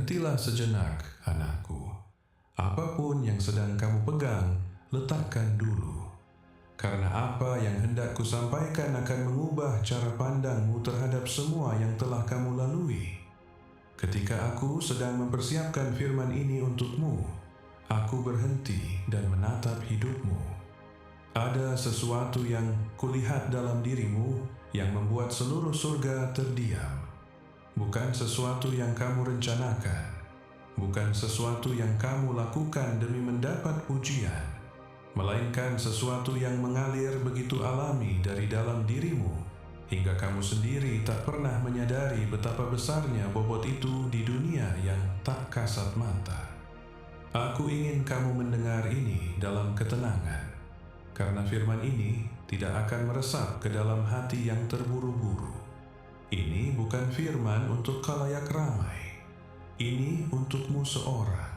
Berhentilah sejenak, anakku. Apapun yang sedang kamu pegang, letakkan dulu. Karena apa yang hendak kusampaikan akan mengubah cara pandangmu terhadap semua yang telah kamu lalui. Ketika aku sedang mempersiapkan firman ini untukmu, aku berhenti dan menatap hidupmu. Ada sesuatu yang kulihat dalam dirimu yang membuat seluruh surga terdiam. Bukan sesuatu yang kamu rencanakan, bukan sesuatu yang kamu lakukan demi mendapat pujian, melainkan sesuatu yang mengalir begitu alami dari dalam dirimu, hingga kamu sendiri tak pernah menyadari betapa besarnya bobot itu di dunia yang tak kasat mata. Aku ingin kamu mendengar ini dalam ketenangan, karena firman ini tidak akan meresap ke dalam hati yang terburu-buru. Ini bukan firman untuk khalayak ramai. Ini untukmu seorang.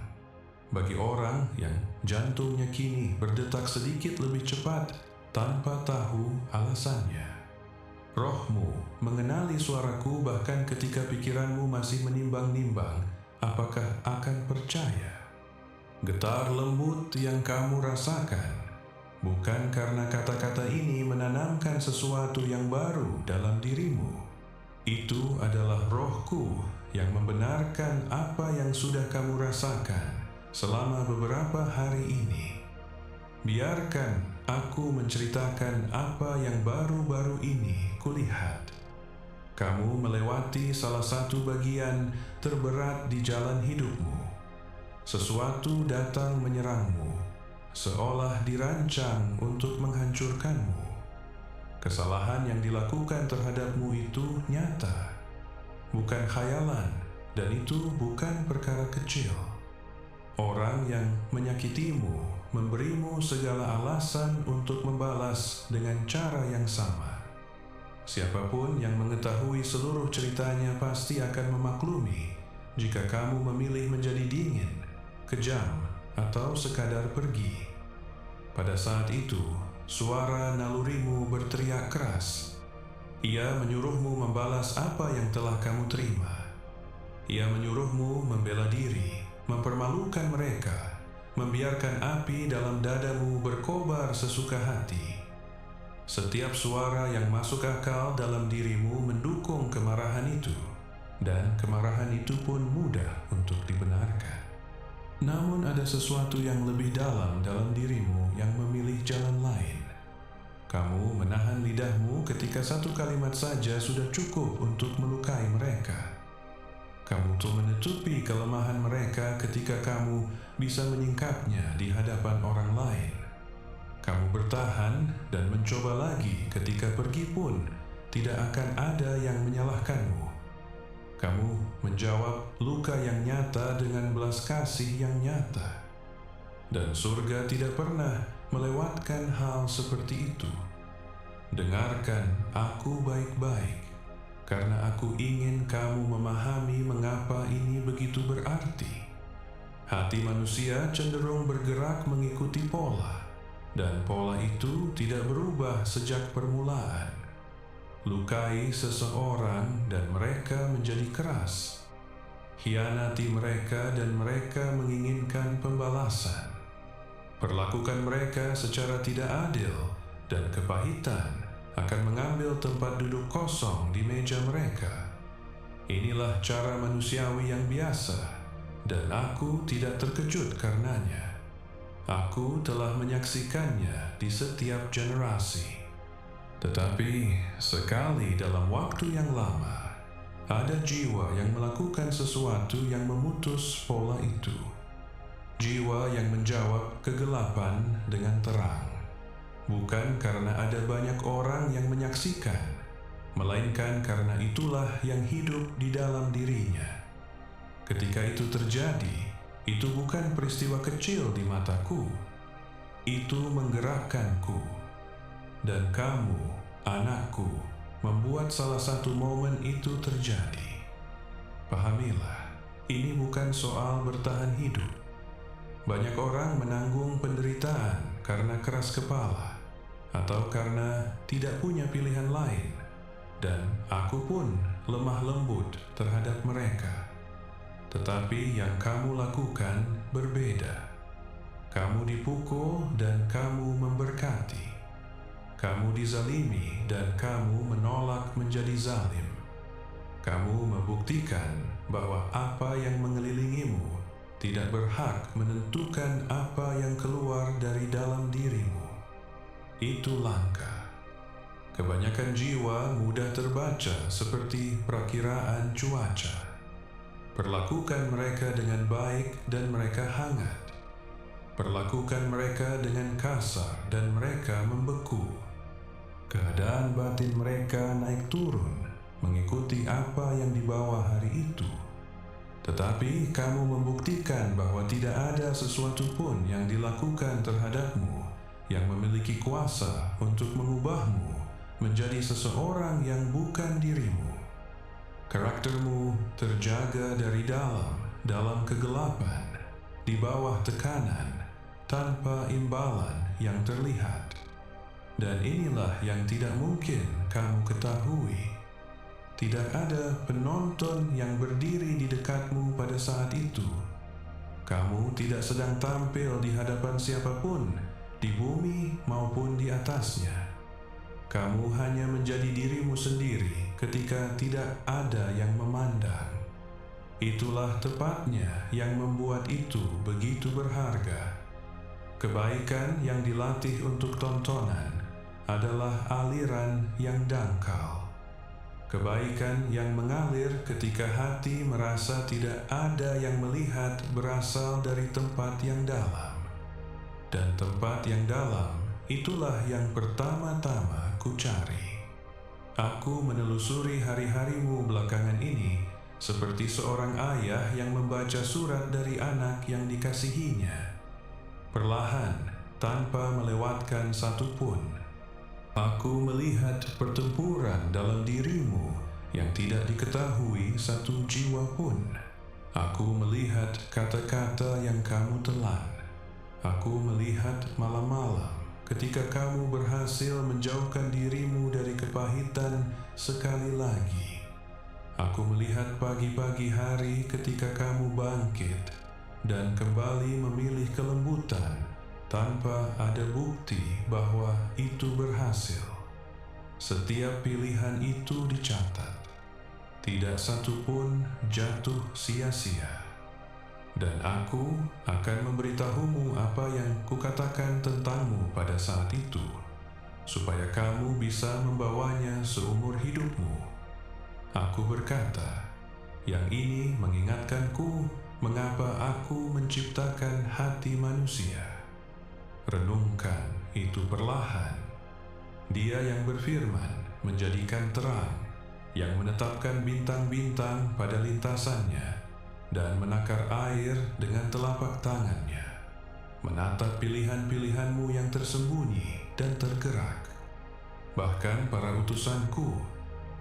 Bagi orang yang jantungnya kini berdetak sedikit lebih cepat tanpa tahu alasannya. Rohmu mengenali suaraku bahkan ketika pikiranmu masih menimbang-nimbang apakah akan percaya. Getar lembut yang kamu rasakan bukan karena kata-kata ini menanamkan sesuatu yang baru dalam dirimu. Itu adalah rohku yang membenarkan apa yang sudah kamu rasakan selama beberapa hari ini. Biarkan aku menceritakan apa yang baru-baru ini kulihat. Kamu melewati salah satu bagian terberat di jalan hidupmu. Sesuatu datang menyerangmu, seolah dirancang untuk menghancurkanmu. Kesalahan yang dilakukan terhadapmu itu nyata, bukan khayalan, dan itu bukan perkara kecil. Orang yang menyakitimu memberimu segala alasan untuk membalas dengan cara yang sama. Siapapun yang mengetahui seluruh ceritanya pasti akan memaklumi jika kamu memilih menjadi dingin, kejam, atau sekadar pergi. Pada saat itu, suara nalurimu berteriak keras. Ia menyuruhmu membalas apa yang telah kamu terima. Ia menyuruhmu membela diri, mempermalukan mereka, membiarkan api dalam dadamu berkobar sesuka hati. Setiap suara yang masuk akal dalam dirimu mendukung kemarahan itu, dan kemarahan itu pun mudah untuk dibenarkan. Namun ada sesuatu yang lebih dalam dirimu yang memilih jalan lain. Kamu menahan lidahmu ketika satu kalimat saja sudah cukup untuk melukai mereka. Kamu tuh menutupi kelemahan mereka ketika kamu bisa menyingkapnya di hadapan orang lain. Kamu bertahan dan mencoba lagi ketika pergi pun tidak akan ada yang menyalahkanmu. Kamu menjawab luka yang nyata dengan belas kasih yang nyata. Dan surga tidak pernah melewatkan hal seperti itu. Dengarkan aku baik-baik, karena aku ingin kamu memahami mengapa ini begitu berarti. Hati manusia cenderung bergerak mengikuti pola, dan pola itu tidak berubah sejak permulaan. Lukai seseorang dan mereka menjadi keras. Hianati mereka dan mereka menginginkan pembalasan. Perlakukan mereka secara tidak adil dan kepahitan akan mengambil tempat duduk kosong di meja mereka. Inilah cara manusiawi yang biasa, dan aku tidak terkejut karenanya. Aku telah menyaksikannya di setiap generasi. Tetapi sekali dalam waktu yang lama, ada jiwa yang melakukan sesuatu yang memutus pola itu. Jiwa yang menjawab kegelapan dengan terang. Bukan karena ada banyak orang yang menyaksikan, melainkan karena itulah yang hidup di dalam dirinya. Ketika itu terjadi, itu bukan peristiwa kecil di mataku. Itu menggerakkanku. Dan kamu, anakku, membuat salah satu momen itu terjadi. Pahamilah, ini bukan soal bertahan hidup. Banyak orang menanggung penderitaan karena keras kepala atau karena tidak punya pilihan lain, dan aku pun lemah lembut terhadap mereka. tetapi yang kamu lakukan berbeda. Kamu dipukul dan kamu memberkati. Kamu dizalimi dan kamu menolak menjadi zalim. Kamu membuktikan bahwa apa yang mengelilingimu tidak berhak menentukan apa yang keluar dari dalam dirimu. Itu langka. Kebanyakan jiwa mudah terbaca seperti perakiraan cuaca. Perlakukan mereka dengan baik dan mereka hangat. Perlakukan mereka dengan kasar dan mereka membeku. Keadaan batin mereka naik turun mengikuti apa yang dibawa hari itu. Tetapi kamu membuktikan bahwa tidak ada sesuatu pun yang dilakukan terhadapmu yang memiliki kuasa untuk mengubahmu menjadi seseorang yang bukan dirimu. Karaktermu terjaga dari dalam kegelapan, di bawah tekanan, tanpa imbalan yang terlihat. Dan inilah yang tidak mungkin kamu ketahui. Tidak ada penonton yang berdiri di dekatmu pada saat itu. Kamu tidak sedang tampil di hadapan siapapun, di bumi maupun di atasnya. Kamu hanya menjadi dirimu sendiri ketika tidak ada yang memandang. Itulah tepatnya yang membuat itu begitu berharga. Kebaikan yang dilatih untuk tontonan adalah aliran yang dangkal. Kebaikan yang mengalir ketika hati merasa tidak ada yang melihat berasal dari tempat yang dalam. Dan tempat yang dalam itulah yang pertama-tama ku cari. Aku menelusuri hari-harimu belakangan ini seperti seorang ayah yang membaca surat dari anak yang dikasihinya. Perlahan, tanpa melewatkan satu pun, aku melihat pertempuran dalam dirimu yang tidak diketahui satu jiwa pun. Aku melihat kata-kata yang kamu telan. Aku melihat malam-malam ketika kamu berhasil menjauhkan dirimu dari kepahitan sekali lagi. Aku melihat pagi-pagi hari ketika kamu bangkit dan kembali memilih kelembutan tanpa ada bukti bahwa itu berhasil. Setiap pilihan itu dicatat. Tidak satu pun jatuh sia-sia. Dan aku akan memberitahumu apa yang kukatakan tentangmu pada saat itu, supaya kamu bisa membawanya seumur hidupmu. Aku berkata, yang ini mengingatkanku mengapa aku menciptakan hati manusia. Renungkan itu perlahan. Dia yang berfirman menjadikan terang, yang menetapkan bintang-bintang pada lintasannya, dan menakar air dengan telapak tangannya, menatap pilihan-pilihanmu yang tersembunyi dan tergerak. Bahkan para utusanku,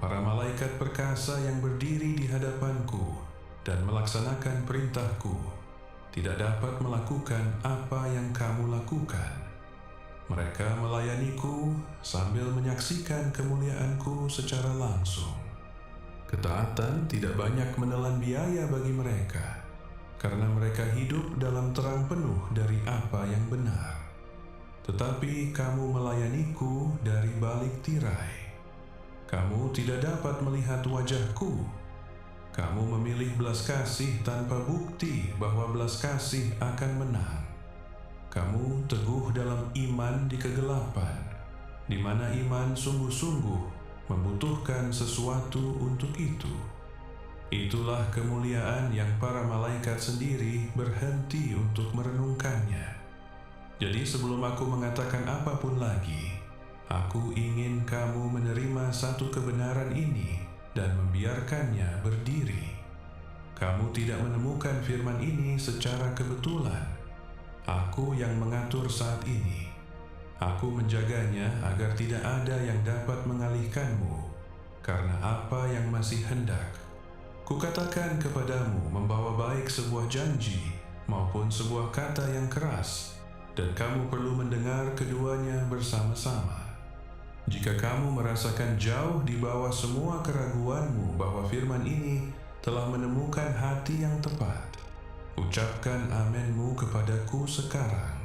para malaikat perkasa yang berdiri di hadapanku dan melaksanakan perintahku, tidak dapat melakukan apa yang kamu lakukan. Mereka melayaniku sambil menyaksikan kemuliaanku secara langsung. Ketaatan tidak banyak menelan biaya bagi mereka, karena mereka hidup dalam terang penuh dari apa yang benar. Tetapi kamu melayaniku dari balik tirai. Kamu tidak dapat melihat wajahku. Kamu memilih belas kasih tanpa bukti bahwa belas kasih akan menang. Kamu teguh dalam iman di kegelapan, di mana iman sungguh-sungguh membutuhkan sesuatu untuk itu. Itulah kemuliaan yang para malaikat sendiri berhenti untuk merenungkannya. Jadi sebelum aku mengatakan apapun lagi, aku ingin kamu menerima satu kebenaran ini dan membiarkannya berdiri. Kamu tidak menemukan firman ini secara kebetulan. Aku yang mengatur saat ini. Aku menjaganya agar tidak ada yang dapat mengalihkanmu, karena apa yang masih hendak kukatakan kepadamu membawa baik sebuah janji maupun sebuah kata yang keras, dan kamu perlu mendengar keduanya bersama-sama. Jika kamu merasakan jauh di bawah semua keraguanmu bahwa firman ini telah menemukan hati yang tepat. Ucapkan amenmu kepadaku sekarang.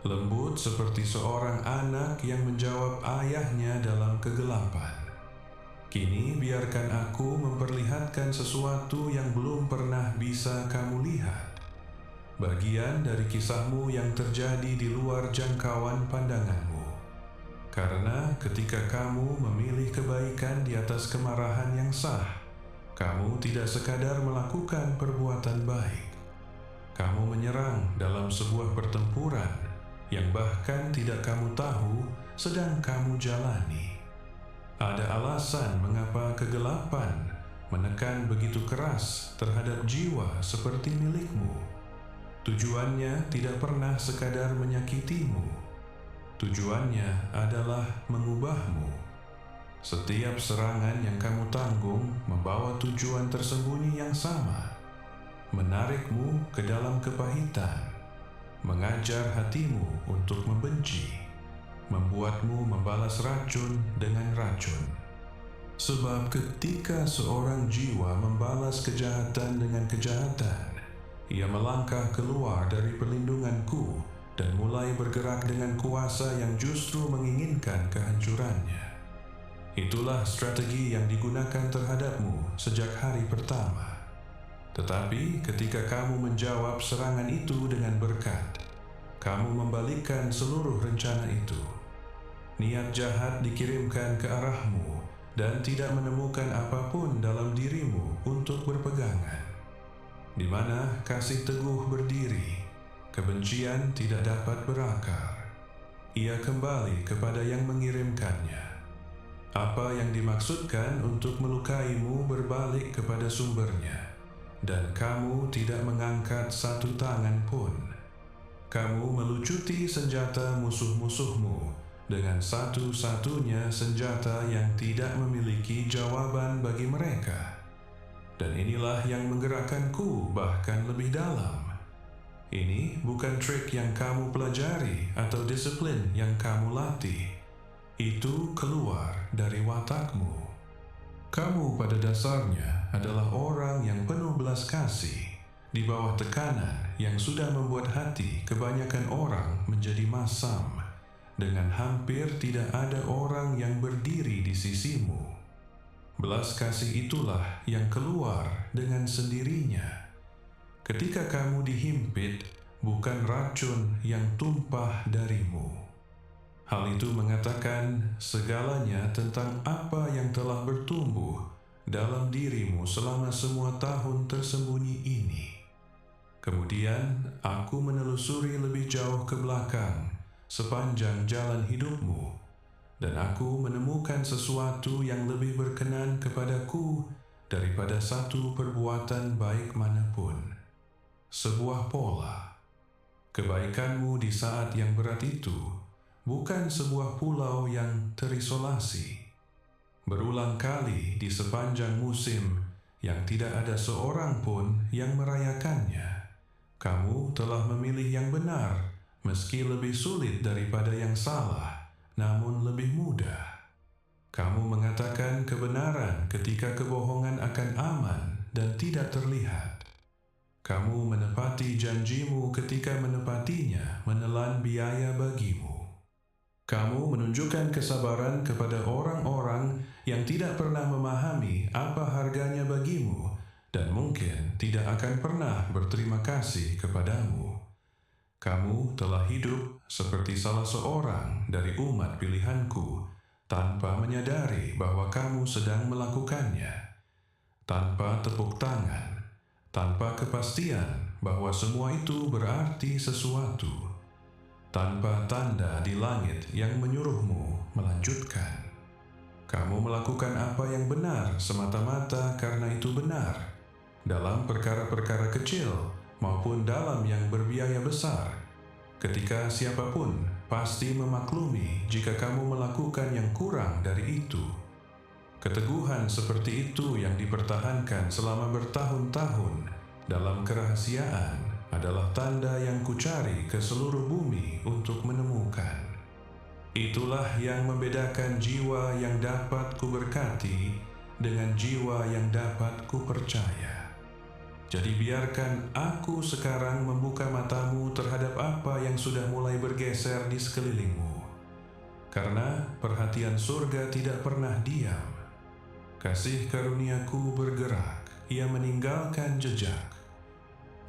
Lembut seperti seorang anak yang menjawab ayahnya dalam kegelapan. Kini biarkan aku memperlihatkan sesuatu yang belum pernah bisa kamu lihat. Bagian dari kisahmu yang terjadi di luar jangkauan pandanganmu. Karena ketika kamu memilih kebaikan di atas kemarahan yang sah, kamu tidak sekadar melakukan perbuatan baik. Kamu menyerang dalam sebuah pertempuran yang bahkan tidak kamu tahu sedang kamu jalani. Ada alasan mengapa kegelapan menekan begitu keras terhadap jiwa seperti milikmu. Tujuannya tidak pernah sekadar menyakitimu. Tujuannya adalah mengubahmu. Setiap serangan yang kamu tanggung membawa tujuan tersembunyi yang sama. Menarikmu ke dalam kepahitan, mengajar hatimu untuk membenci, membuatmu membalas racun dengan racun. Sebab ketika seorang jiwa membalas kejahatan dengan kejahatan, ia melangkah keluar dari perlindunganku dan mulai bergerak dengan kuasa yang justru menginginkan kehancurannya. Itulah strategi yang digunakan terhadapmu sejak hari pertama. Tetapi ketika kamu menjawab serangan itu dengan berkat, kamu membalikkan seluruh rencana itu. Niat jahat dikirimkan ke arahmu dan tidak menemukan apapun dalam dirimu untuk berpegangan. Di mana kasih teguh berdiri, kebencian tidak dapat berakar. Ia kembali kepada yang mengirimkannya. Apa yang dimaksudkan untuk melukaimu berbalik kepada sumbernya. Dan kamu tidak mengangkat satu tangan pun. Kamu melucuti senjata musuh-musuhmu dengan satu-satunya senjata yang tidak memiliki jawaban bagi mereka. Dan inilah yang menggerakkanku bahkan lebih dalam. Ini bukan trik yang kamu pelajari atau disiplin yang kamu latih. Itu keluar dari watakmu. Kamu pada dasarnya adalah orang yang penuh belas kasih di bawah tekanan yang sudah membuat hati kebanyakan orang menjadi masam dengan hampir tidak ada orang yang berdiri di sisimu. Belas kasih itulah yang keluar dengan sendirinya. Ketika kamu dihimpit, bukan racun yang tumpah darimu. Hal itu mengatakan segalanya tentang apa yang telah bertumbuh dalam dirimu selama semua tahun tersembunyi ini. Kemudian aku menelusuri lebih jauh ke belakang sepanjang jalan hidupmu, dan aku menemukan sesuatu yang lebih berkenan kepadaku daripada satu perbuatan baik manapun. Sebuah pola. Kebaikanmu di saat yang berat itu bukan sebuah pulau yang terisolasi. Berulang kali di sepanjang musim yang tidak ada seorang pun yang merayakannya, kamu telah memilih yang benar, meski lebih sulit daripada yang salah, namun lebih mudah. Kamu mengatakan kebenaran ketika kebohongan akan aman dan tidak terlihat. Kamu menepati janjimu ketika menepatinya menelan biaya bagimu. Kamu menunjukkan kesabaran kepada orang-orang yang tidak pernah memahami apa harganya bagimu dan mungkin tidak akan pernah berterima kasih kepadamu. Kamu telah hidup seperti salah seorang dari umat pilihanku tanpa menyadari bahwa kamu sedang melakukannya. Tanpa tepuk tangan, tanpa kepastian bahwa semua itu berarti sesuatu. Tanpa tanda di langit yang menyuruhmu melanjutkan. Kamu melakukan apa yang benar semata-mata karena itu benar, dalam perkara-perkara kecil maupun dalam yang berbiaya besar. Ketika siapapun pasti memaklumi jika kamu melakukan yang kurang dari itu. Keteguhan seperti itu yang dipertahankan selama bertahun-tahun dalam kerahasiaan adalah tanda yang kucari ke seluruh bumi untuk menemukan. Itulah yang membedakan jiwa yang dapat kuberkati dengan jiwa yang dapat kupercaya. Jadi biarkan aku sekarang membuka matamu terhadap apa yang sudah mulai bergeser di sekelilingmu. Karena perhatian surga tidak pernah diam. Kasih karuniaku bergerak, ia meninggalkan jejak.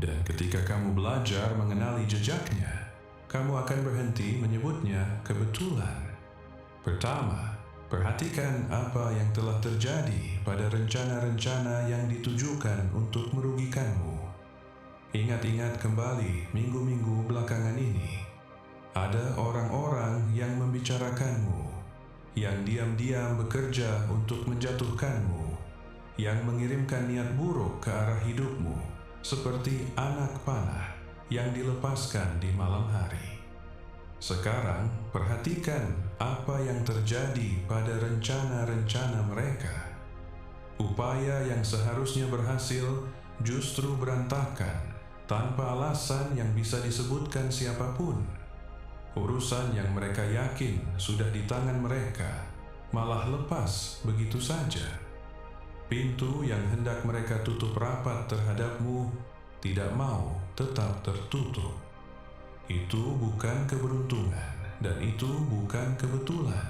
Dan ketika kamu belajar mengenali jejaknya, kamu akan berhenti menyebutnya kebetulan. Pertama, perhatikan apa yang telah terjadi pada rencana-rencana yang ditujukan untuk merugikanmu. Ingat-ingat kembali minggu-minggu belakangan ini. Ada orang-orang yang membicarakanmu, yang diam-diam bekerja untuk menjatuhkanmu, yang mengirimkan niat buruk ke arah hidupmu, seperti anak panah yang dilepaskan di malam hari. Sekarang, perhatikan apa yang terjadi pada rencana-rencana mereka. Upaya yang seharusnya berhasil justru berantakan tanpa alasan yang bisa disebutkan siapapun. Urusan yang mereka yakin sudah di tangan mereka malah lepas begitu saja. Pintu yang hendak mereka tutup rapat terhadapmu tidak mau tetap tertutup. Itu bukan keberuntungan dan itu bukan kebetulan.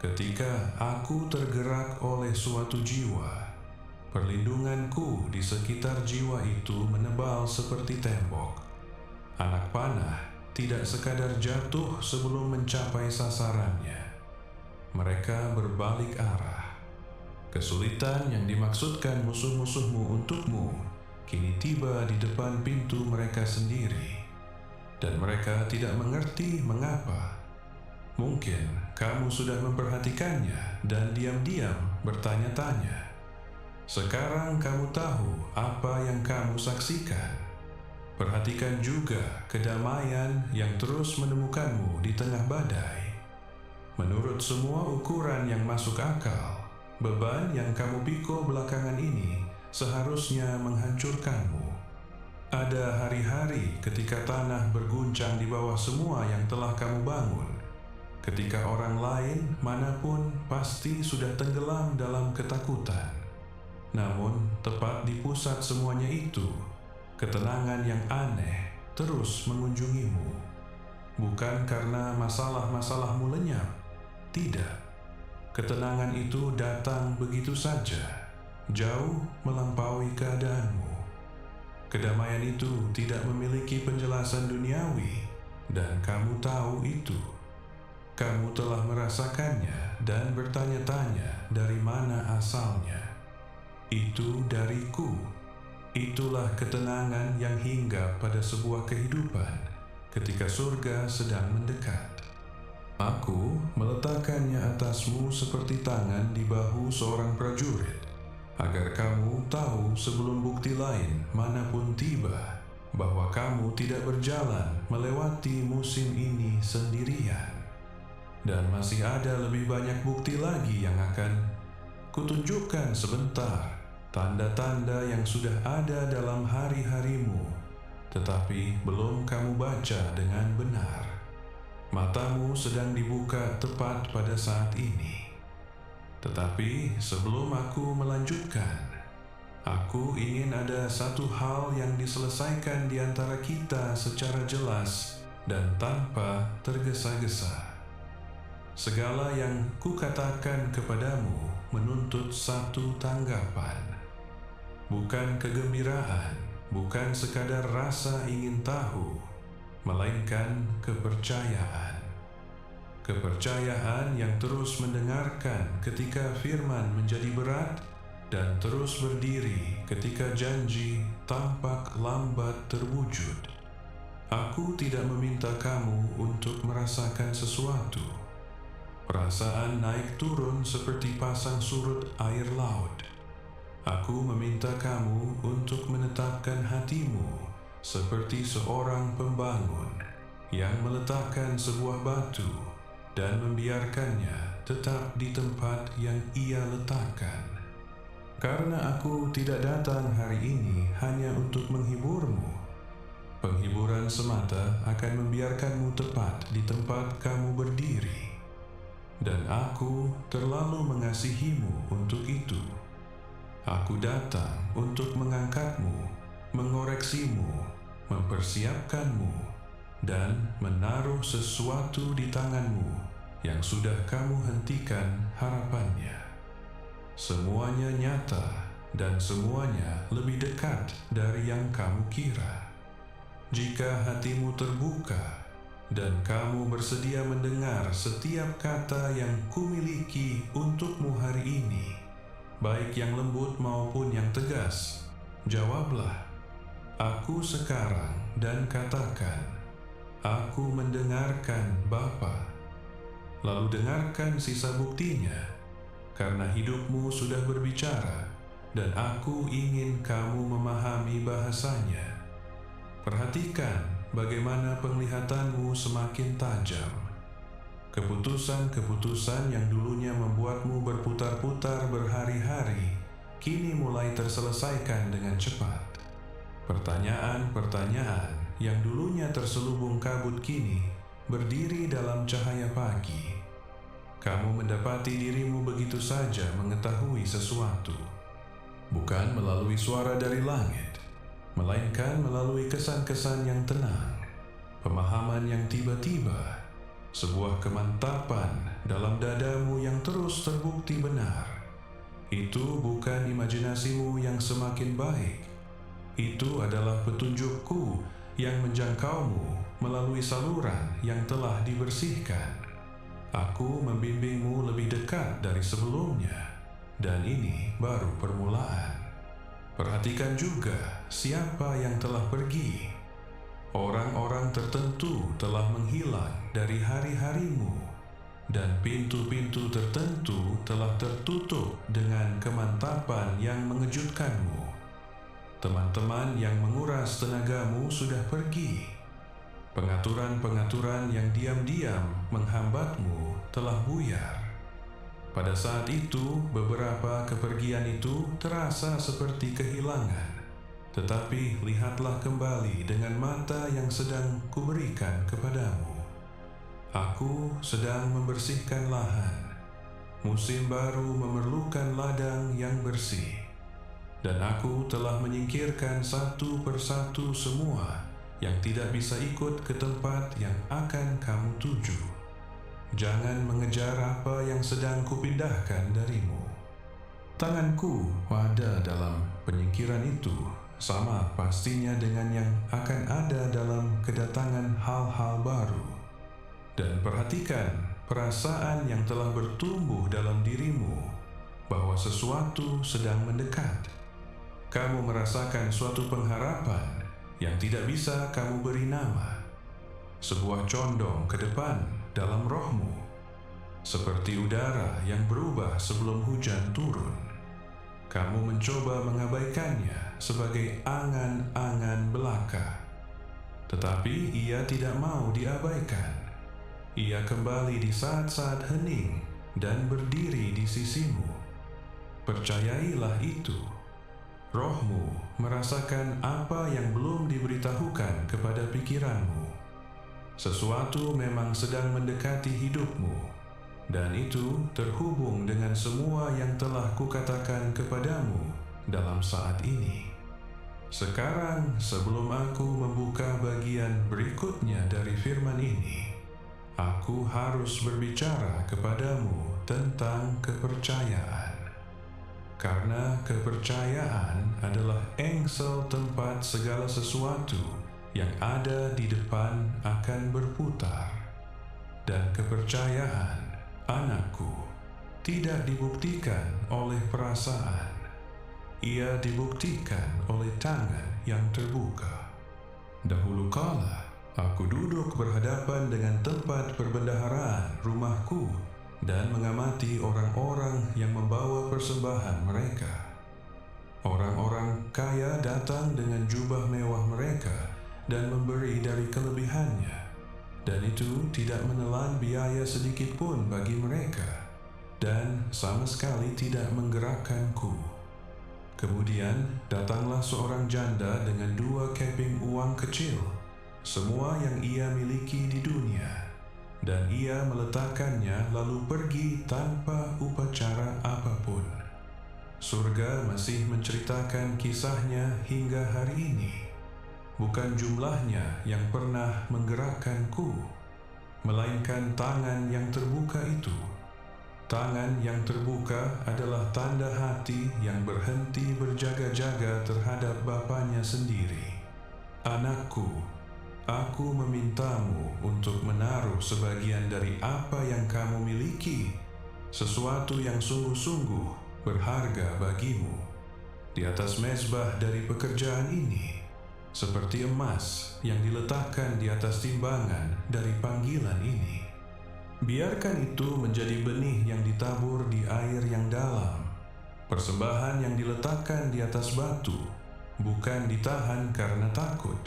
Ketika aku tergerak oleh suatu jiwa, perlindunganku di sekitar jiwa itu menebal seperti tembok. Anak panah tidak sekadar jatuh sebelum mencapai sasarannya. Mereka berbalik arah. Kesulitan yang dimaksudkan musuh-musuhmu untukmu kini tiba di depan pintu mereka sendiri. Dan mereka tidak mengerti mengapa. Mungkin kamu sudah memperhatikannya dan diam-diam bertanya-tanya. Sekarang kamu tahu apa yang kamu saksikan. Perhatikan juga kedamaian yang terus menemukanmu di tengah badai. Menurut semua ukuran yang masuk akal, beban yang kamu pikul belakangan ini seharusnya menghancurkanmu. Ada hari-hari ketika tanah berguncang di bawah semua yang telah kamu bangun. Ketika orang lain manapun pasti sudah tenggelam dalam ketakutan. Namun, tepat di pusat semuanya itu, ketenangan yang aneh terus mengunjungimu. Bukan karena masalah-masalahmu lenyap. Tidak. Ketenangan itu datang begitu saja, jauh melampaui keadaanmu. Kedamaian itu tidak memiliki penjelasan duniawi, dan kamu tahu itu. Kamu telah merasakannya dan bertanya-tanya dari mana asalnya. Itu dariku. Itulah ketenangan yang hinggap pada sebuah kehidupan ketika surga sedang mendekat. Aku meletakkannya atasmu seperti tangan di bahu seorang prajurit, agar kamu tahu sebelum bukti lain manapun tiba bahwa kamu tidak berjalan melewati musim ini sendirian. Dan masih ada lebih banyak bukti lagi yang akan kutunjukkan sebentar, tanda-tanda yang sudah ada dalam hari-harimu, tetapi belum kamu baca dengan benar. Matamu sedang dibuka tepat pada saat ini. Tetapi sebelum aku melanjutkan, aku ingin ada satu hal yang diselesaikan di antara kita secara jelas dan tanpa tergesa-gesa. Segala yang kukatakan kepadamu menuntut satu tanggapan. Bukan kegembiraan, bukan sekadar rasa ingin tahu, melainkan kepercayaan. Kepercayaan yang terus mendengarkan ketika firman menjadi berat dan terus berdiri ketika janji tampak lambat terwujud. Aku tidak meminta kamu untuk merasakan sesuatu. Perasaan naik turun seperti pasang surut air laut. Aku meminta kamu untuk menetapkan hatimu seperti seorang pembangun yang meletakkan sebuah batu dan membiarkannya tetap di tempat yang ia letakkan. Karena aku tidak datang hari ini hanya untuk menghiburmu. Penghiburan semata akan membiarkanmu tepat di tempat kamu berdiri. Dan aku terlalu mengasihimu untuk itu. Aku datang untuk mengangkatmu mengoreksimu, mempersiapkanmu, dan menaruh sesuatu di tanganmu yang sudah kamu hentikan harapannya. Semuanya nyata dan semuanya lebih dekat dari yang kamu kira. Jika hatimu terbuka dan kamu bersedia mendengar setiap kata yang kumiliki untukmu hari ini, baik yang lembut maupun yang tegas, jawablah, "Aku sekarang," dan katakan, "Aku mendengarkan Bapa." Lalu dengarkan sisa buktinya, karena hidupmu sudah berbicara, dan aku ingin kamu memahami bahasanya. Perhatikan bagaimana penglihatanmu semakin tajam. Keputusan-keputusan yang dulunya membuatmu berputar-putar berhari-hari, kini mulai terselesaikan dengan cepat. Pertanyaan-pertanyaan yang dulunya terselubung kabut kini berdiri dalam cahaya pagi. Kamu mendapati dirimu begitu saja mengetahui sesuatu, bukan melalui suara dari langit, melainkan melalui kesan-kesan yang tenang, pemahaman yang tiba-tiba, sebuah kemantapan dalam dadamu yang terus terbukti benar. Itu bukan imajinasimu yang semakin baik. Itu adalah petunjukku yang menjangkaumu melalui saluran yang telah dibersihkan. Aku membimbingmu lebih dekat dari sebelumnya, dan ini baru permulaan. Perhatikan juga siapa yang telah pergi. Orang-orang tertentu telah menghilang dari hari-harimu, dan pintu-pintu tertentu telah tertutup dengan kemantapan yang mengejutkanmu. Teman-teman yang menguras tenagamu sudah pergi. Pengaturan-pengaturan yang diam-diam menghambatmu telah buyar. Pada saat itu, beberapa kepergian itu terasa seperti kehilangan. Tetapi lihatlah kembali dengan mata yang sedang kuberikan kepadamu. Aku sedang membersihkan lahan. Musim baru memerlukan ladang yang bersih. Dan aku telah menyingkirkan satu persatu semua yang tidak bisa ikut ke tempat yang akan kamu tuju. Jangan mengejar apa yang sedang kupindahkan darimu. Tanganku ada dalam penyingkiran itu, sama pastinya dengan yang akan ada dalam kedatangan hal-hal baru. Dan perhatikan perasaan yang telah bertumbuh dalam dirimu, bahwa sesuatu sedang mendekat. Kamu merasakan suatu pengharapan yang tidak bisa kamu beri nama, sebuah condong ke depan dalam rohmu, seperti udara yang berubah sebelum hujan turun. Kamu mencoba mengabaikannya sebagai angan-angan belaka, tetapi ia tidak mau diabaikan. Ia kembali di saat-saat hening dan berdiri di sisimu. Percayailah itu. Rohmu merasakan apa yang belum diberitahukan kepada pikiranmu. Sesuatu memang sedang mendekati hidupmu, dan itu terhubung dengan semua yang telah kukatakan kepadamu dalam saat ini. Sekarang, sebelum aku membuka bagian berikutnya dari firman ini, aku harus berbicara kepadamu tentang kepercayaan. Karena kepercayaan adalah engsel tempat segala sesuatu yang ada di depan akan berputar. Dan kepercayaan, anakku, tidak dibuktikan oleh perasaan. Ia dibuktikan oleh tangan yang terbuka. Dahulu kala, aku duduk berhadapan dengan tempat perbendaharaan rumahku dan mengamati orang-orang yang membawa persembahan mereka. Orang-orang kaya datang dengan jubah mewah mereka dan memberi dari kelebihannya, dan itu tidak menelan biaya sedikit pun bagi mereka, dan sama sekali tidak menggerakkanku. Kemudian datanglah seorang janda dengan 2 keping uang kecil, semua yang ia miliki di dunia, dan ia meletakkannya lalu pergi tanpa upacara apapun. Surga masih menceritakan kisahnya hingga hari ini. Bukan jumlahnya yang pernah menggerakkanku, melainkan tangan yang terbuka itu. Tangan yang terbuka adalah tanda hati yang berhenti berjaga-jaga terhadap Bapanya sendiri. Anakku, aku memintamu untuk menaruh sebagian dari apa yang kamu miliki, sesuatu yang sungguh-sungguh berharga bagimu, di atas mezbah dari pekerjaan ini, seperti emas yang diletakkan di atas timbangan dari panggilan ini. Biarkan itu menjadi benih yang ditabur di air yang dalam, persembahan yang diletakkan di atas batu, bukan ditahan karena takut.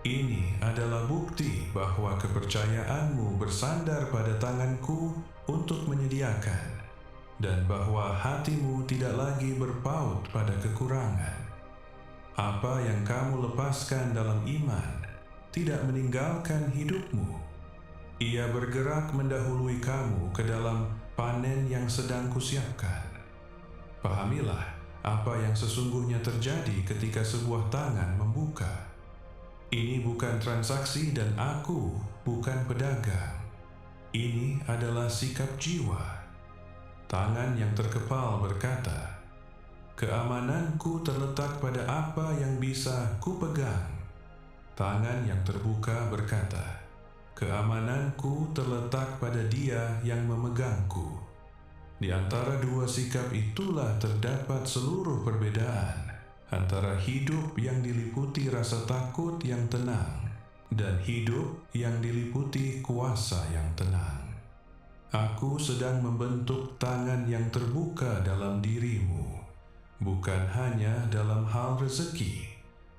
Ini adalah bukti bahwa kepercayaanmu bersandar pada tanganku untuk menyediakan, dan bahwa hatimu tidak lagi berpaut pada kekurangan. Apa yang kamu lepaskan dalam iman tidak meninggalkan hidupmu. Ia bergerak mendahului kamu ke dalam panen yang sedang kusiapkan. Pahamilah apa yang sesungguhnya terjadi ketika sebuah tangan membuka. Ini bukan transaksi dan aku bukan pedagang. Ini adalah sikap jiwa. Tangan yang terkepal berkata, keamananku terletak pada apa yang bisa kupegang. Tangan yang terbuka berkata, keamananku terletak pada Dia yang memegangku. Di antara dua sikap itulah terdapat seluruh perbedaan antara hidup yang diliputi rasa takut yang tenang dan hidup yang diliputi kuasa yang tenang. Aku sedang membentuk tangan yang terbuka dalam dirimu, bukan hanya dalam hal rezeki,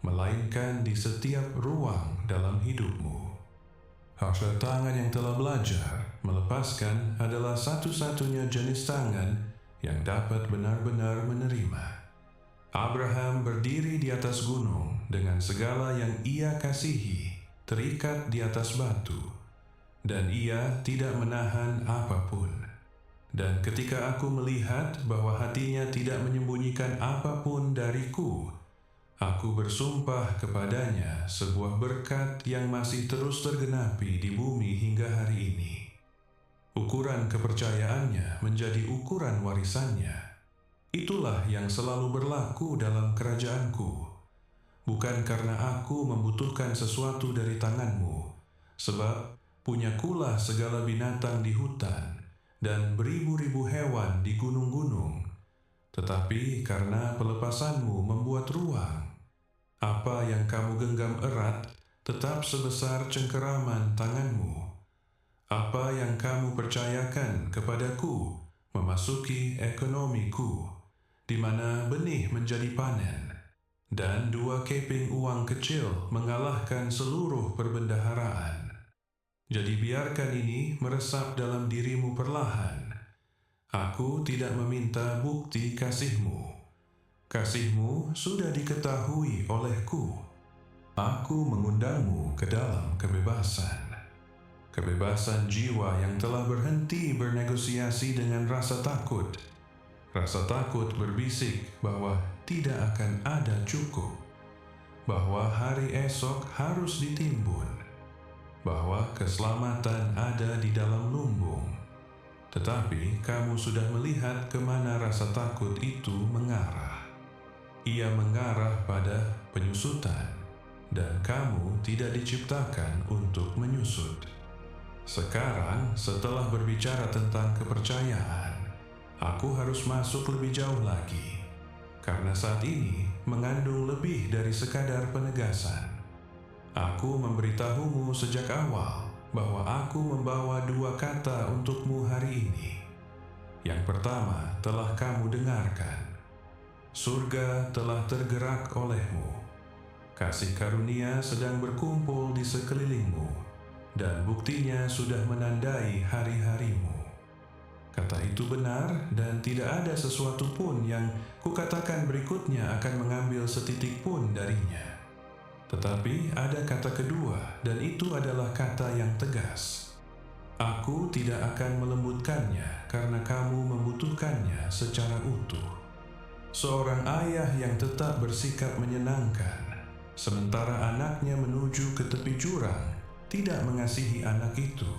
melainkan di setiap ruang dalam hidupmu. Harta tangan yang telah belajar melepaskan adalah satu-satunya jenis tangan yang dapat benar-benar menerima. Abraham berdiri di atas gunung dengan segala yang ia kasihi, terikat di atas batu, dan ia tidak menahan apapun. Dan ketika aku melihat bahwa hatinya tidak menyembunyikan apapun dariku, aku bersumpah kepadanya sebuah berkat yang masih terus tergenapi di bumi hingga hari ini. Ukuran kepercayaannya menjadi ukuran warisannya. Itulah yang selalu berlaku dalam kerajaanku. Bukan karena aku membutuhkan sesuatu dari tanganmu, sebab punyakulah segala binatang di hutan dan beribu-ribu hewan di gunung-gunung, tetapi karena pelepasanmu membuat ruang. Apa yang kamu genggam erat tetap sebesar cengkeraman tanganmu. Apa yang kamu percayakan kepadaku memasuki ekonomiku, di mana benih menjadi panen, dan 2 keping uang kecil mengalahkan seluruh perbendaharaan. Jadi biarkan ini meresap dalam dirimu perlahan. Aku tidak meminta bukti kasihmu. Kasihmu sudah diketahui olehku. Aku mengundangmu ke dalam kebebasan. Kebebasan jiwa yang telah berhenti bernegosiasi dengan rasa takut. Rasa takut berbisik bahwa tidak akan ada cukup, bahwa hari esok harus ditimbun, bahwa keselamatan ada di dalam lumbung. Tetapi kamu sudah melihat kemana rasa takut itu mengarah. Ia mengarah pada penyusutan, dan kamu tidak diciptakan untuk menyusut. Sekarang, setelah berbicara tentang kepercayaan, aku harus masuk lebih jauh lagi, karena saat ini mengandung lebih dari sekadar penegasan. Aku memberitahumu sejak awal bahwa aku membawa 2 kata untukmu hari ini. Yang pertama telah kamu dengarkan. Surga telah tergerak olehmu. Kasih karunia sedang berkumpul di sekelilingmu, dan buktinya sudah menandai hari-harimu. Kata itu benar, dan tidak ada sesuatu pun yang kukatakan berikutnya akan mengambil setitik pun darinya. Tetapi ada kata kedua, dan itu adalah kata yang tegas. Aku tidak akan melembutkannya karena kamu membutuhkannya secara utuh. seorang ayah yang tetap bersikap menyenangkan, sementara anaknya menuju ke tepi jurang, tidak mengasihi anak itu.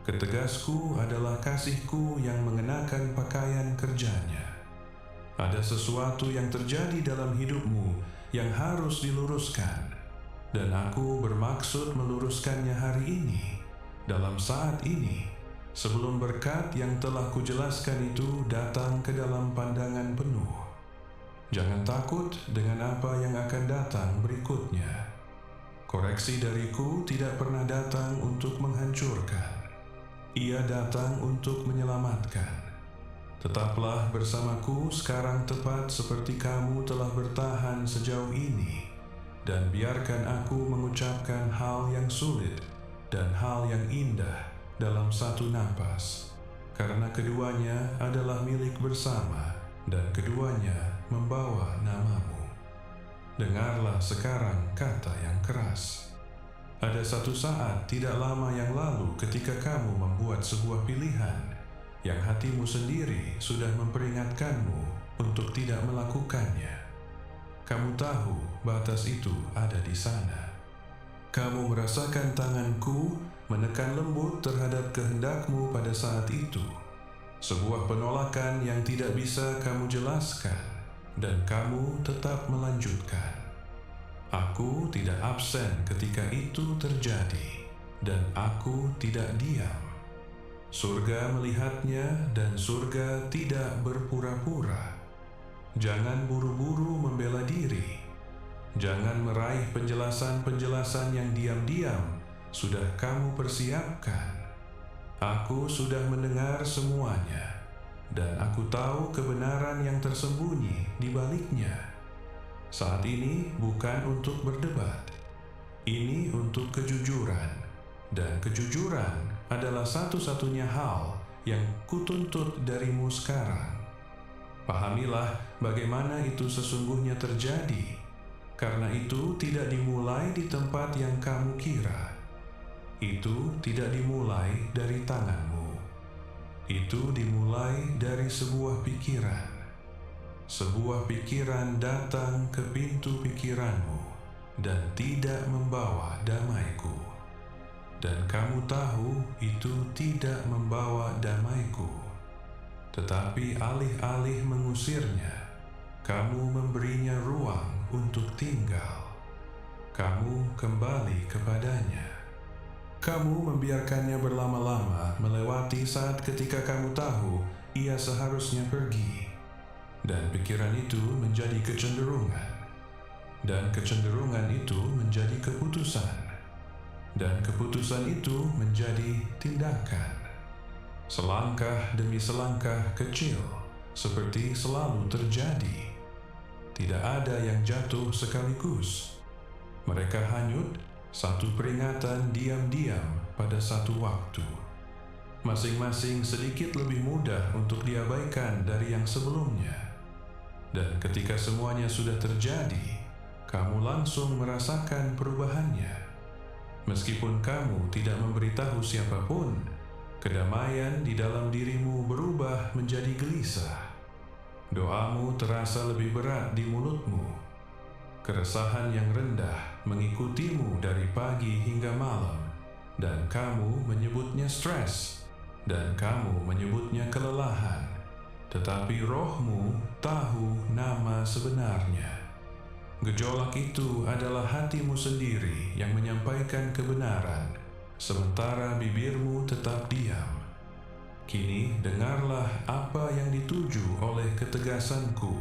Ketegasku adalah kasihku yang mengenakan pakaian kerjanya. Ada sesuatu yang terjadi dalam hidupmu yang harus diluruskan, dan aku bermaksud meluruskannya hari ini, dalam saat ini, sebelum berkat yang telah kujelaskan itu datang ke dalam pandangan penuh. Jangan takut dengan apa yang akan datang berikutnya. Koreksi dariku tidak pernah datang untuk menghancurkan. Ia datang untuk menyelamatkan. Tetaplah bersamaku sekarang tepat seperti kamu telah bertahan sejauh ini, dan biarkan aku mengucapkan hal yang sulit dan hal yang indah dalam satu napas, karena keduanya adalah milik bersama dan keduanya membawa namamu. Dengarlah sekarang kata yang keras. Ada satu saat tidak lama yang lalu ketika kamu membuat sebuah pilihan yang hatimu sendiri sudah memperingatkanmu untuk tidak melakukannya. Kamu tahu batas itu ada di sana. Kamu merasakan tanganku menekan lembut terhadap kehendakmu pada saat itu. Sebuah penolakan yang tidak bisa kamu jelaskan, dan kamu tetap melanjutkan. Aku tidak absen ketika itu terjadi, dan aku tidak diam. Surga melihatnya, dan surga tidak berpura-pura. Jangan buru-buru membela diri. Jangan meraih penjelasan-penjelasan yang diam-diam sudah kamu persiapkan. Aku sudah mendengar semuanya, dan aku tahu kebenaran yang tersembunyi di baliknya. Saat ini bukan untuk berdebat. Ini untuk kejujuran, dan kejujuran adalah satu-satunya hal yang kutuntut darimu sekarang. Pahamilah bagaimana itu sesungguhnya terjadi, karena itu tidak dimulai di tempat yang kamu kira. Itu tidak dimulai dari tanganmu. Itu dimulai dari sebuah pikiran. Sebuah pikiran datang ke pintu pikiranmu dan tidak membawa damaiku. Dan kamu tahu itu tidak membawa damaiku. Tetapi alih-alih mengusirnya, kamu memberinya ruang untuk tinggal. Kamu kembali kepadanya. Kamu membiarkannya berlama-lama melewati saat ketika kamu tahu ia seharusnya pergi. Dan pikiran itu menjadi kecenderungan. Dan kecenderungan itu menjadi keputusan. Dan keputusan itu menjadi tindakan. Selangkah demi selangkah kecil, seperti selalu terjadi. Tidak ada yang jatuh sekaligus. Mereka hanyut, satu peringatan diam-diam pada satu waktu. Masing-masing sedikit lebih mudah untuk diabaikan dari yang sebelumnya. Dan ketika semuanya sudah terjadi, kamu langsung merasakan perubahannya. Meskipun kamu tidak memberitahu siapapun, kedamaian di dalam dirimu berubah menjadi gelisah. Doamu terasa lebih berat di mulutmu. Keresahan yang rendah mengikutimu dari pagi hingga malam, dan kamu menyebutnya stres, dan kamu menyebutnya kelelahan. Tetapi rohmu tahu nama sebenarnya. Gejolak itu adalah hatimu sendiri yang menyampaikan kebenaran, sementara bibirmu tetap diam. Kini dengarlah apa yang dituju oleh ketegasanku,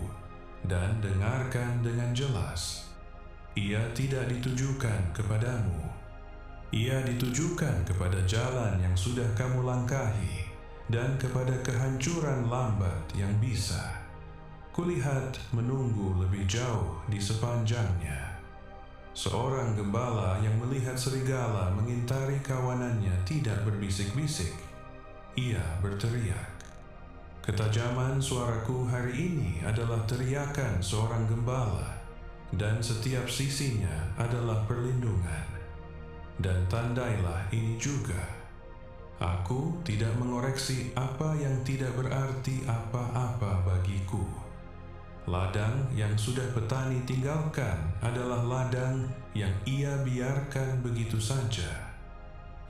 dan dengarkan dengan jelas. Ia tidak ditujukan kepadamu. Ia ditujukan kepada jalan yang sudah kamu langkahi, dan kepada kehancuran lambat yang bisa. Kulihat menunggu lebih jauh di sepanjangnya. Seorang gembala yang melihat serigala mengintari kawanannya tidak berbisik-bisik. Ia berteriak. Ketajaman suaraku hari ini adalah teriakan seorang gembala, dan setiap sisinya adalah perlindungan. Dan tandailah ini juga. Aku tidak mengoreksi apa yang tidak berarti apa-apa bagiku. Ladang yang sudah petani tinggalkan adalah ladang yang ia biarkan begitu saja.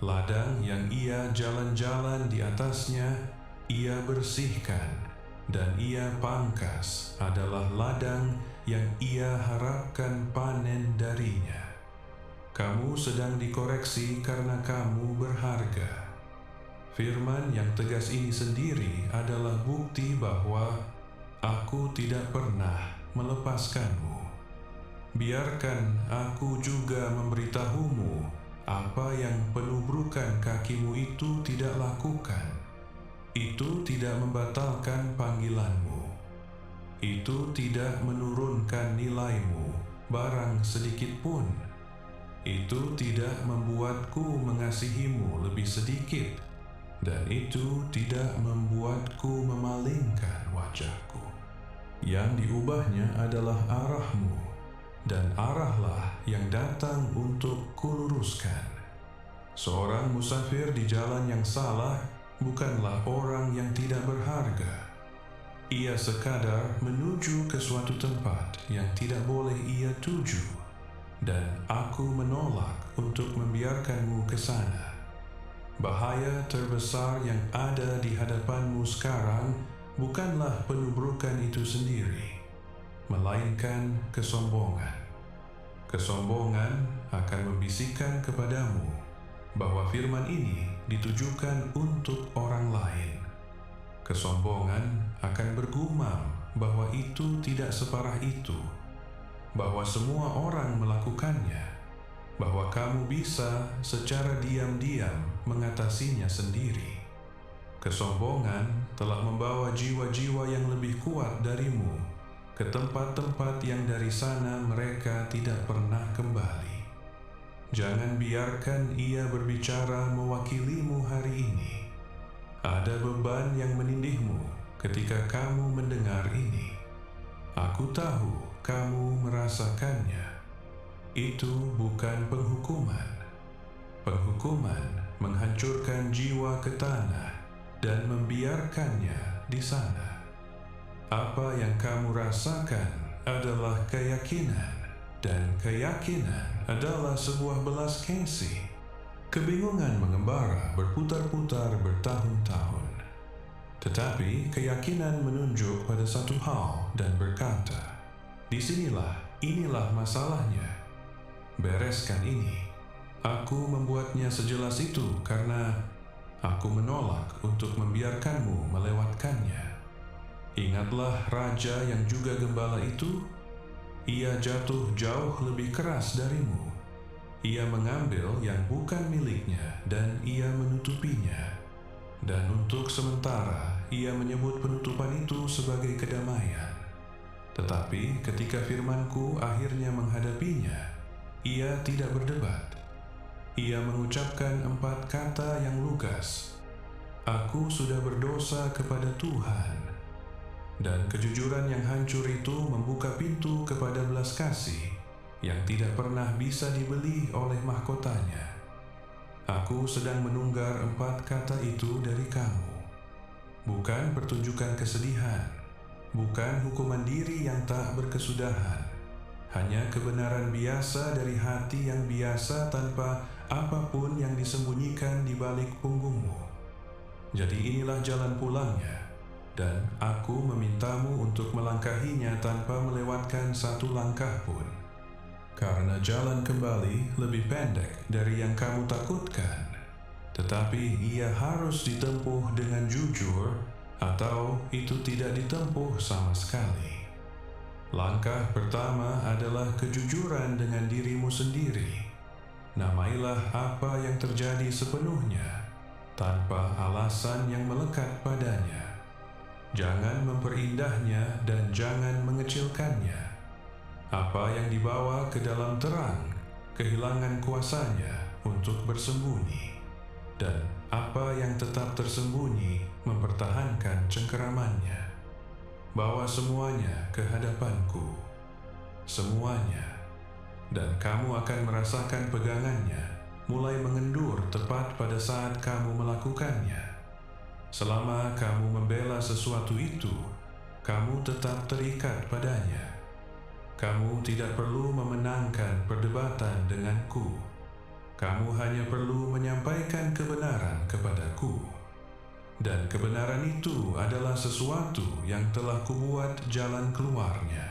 Ladang yang ia jalan-jalan di atasnya, ia bersihkan, dan ia pangkas adalah ladang yang ia harapkan panen darinya. Kamu sedang dikoreksi karena kamu berharga. Firman yang tegas ini sendiri adalah bukti bahwa Aku tidak pernah melepaskanmu. Biarkan aku juga memberitahumu apa yang penubrukan kakimu itu tidak lakukan. Itu tidak membatalkan panggilanmu. Itu tidak menurunkan nilaimu barang sedikit pun. Itu tidak membuatku mengasihimu lebih sedikit, dan itu tidak membuatku memalingkan wajahku. Yang diubahnya adalah arahmu, dan arahlah yang datang untuk kuluruskan. Seorang musafir di jalan yang salah bukanlah orang yang tidak berharga. Ia sekadar menuju ke suatu tempat yang tidak boleh ia tuju, dan aku menolak untuk membiarkanmu ke sana. Bahaya terbesar yang ada di hadapanmu sekarang bukanlah penubrukan itu sendiri, melainkan kesombongan. Kesombongan akan membisikkan kepadamu bahwa firman ini ditujukan untuk orang lain. Kesombongan akan bergumam bahwa itu tidak separah itu, bahwa semua orang melakukannya, bahwa kamu bisa secara diam-diam mengatasinya sendiri. Kesombongan telah membawa jiwa-jiwa yang lebih kuat darimu ke tempat-tempat yang dari sana mereka tidak pernah kembali. Jangan biarkan ia berbicara mewakilimu hari ini. Ada beban yang menindihmu ketika kamu mendengar ini. Aku tahu kamu merasakannya. Itu bukan penghukuman. Penghukuman menghancurkan jiwa ke tanah dan membiarkannya di sana. Apa yang kamu rasakan adalah keyakinan, dan keyakinan adalah sebuah belas kasih. Kebingungan mengembara berputar-putar bertahun-tahun. Tetapi keyakinan menunjuk pada satu hal dan berkata, inilah masalahnya. Bereskan ini. Aku membuatnya sejelas itu karena aku menolak untuk membiarkanmu melewatkannya. Ingatlah raja yang juga gembala itu. Ia jatuh jauh lebih keras darimu. Ia mengambil yang bukan miliknya dan ia menutupinya. Dan untuk sementara ia menyebut penutupan itu sebagai kedamaian. Tetapi ketika firmanku akhirnya menghadapinya, ia tidak berdebat. Ia mengucapkan 4 kata yang lugas. Aku sudah berdosa kepada Tuhan. Dan kejujuran yang hancur itu membuka pintu kepada belas kasih yang tidak pernah bisa dibeli oleh mahkotanya. Aku sedang menunggar 4 kata itu dari kamu. Bukan pertunjukan kesedihan, bukan hukuman diri yang tak berkesudahan, hanya kebenaran biasa dari hati yang biasa tanpa apapun yang disembunyikan di balik punggungmu. Jadi inilah jalan pulangnya, dan aku memintamu untuk melangkahinya tanpa melewatkan satu langkah pun. Karena jalan kembali lebih pendek dari yang kamu takutkan, tetapi ia harus ditempuh dengan jujur, atau itu tidak ditempuh sama sekali. Langkah pertama adalah kejujuran dengan dirimu sendiri. Namailah apa yang terjadi sepenuhnya, tanpa alasan yang melekat padanya. Jangan memperindahnya dan jangan mengecilkannya. Apa yang dibawa ke dalam terang, kehilangan kuasanya untuk bersembunyi. Dan apa yang tetap tersembunyi, mempertahankan cengkeramannya. Bawa semuanya ke hadapanku. Semuanya. Dan kamu akan merasakan pegangannya, mulai mengendur tepat pada saat kamu melakukannya. Selama kamu membela sesuatu itu, kamu tetap terikat padanya. Kamu tidak perlu memenangkan perdebatan denganku. Kamu hanya perlu menyampaikan kebenaran kepadaku. Dan kebenaran itu adalah sesuatu yang telah kubuat jalan keluarnya.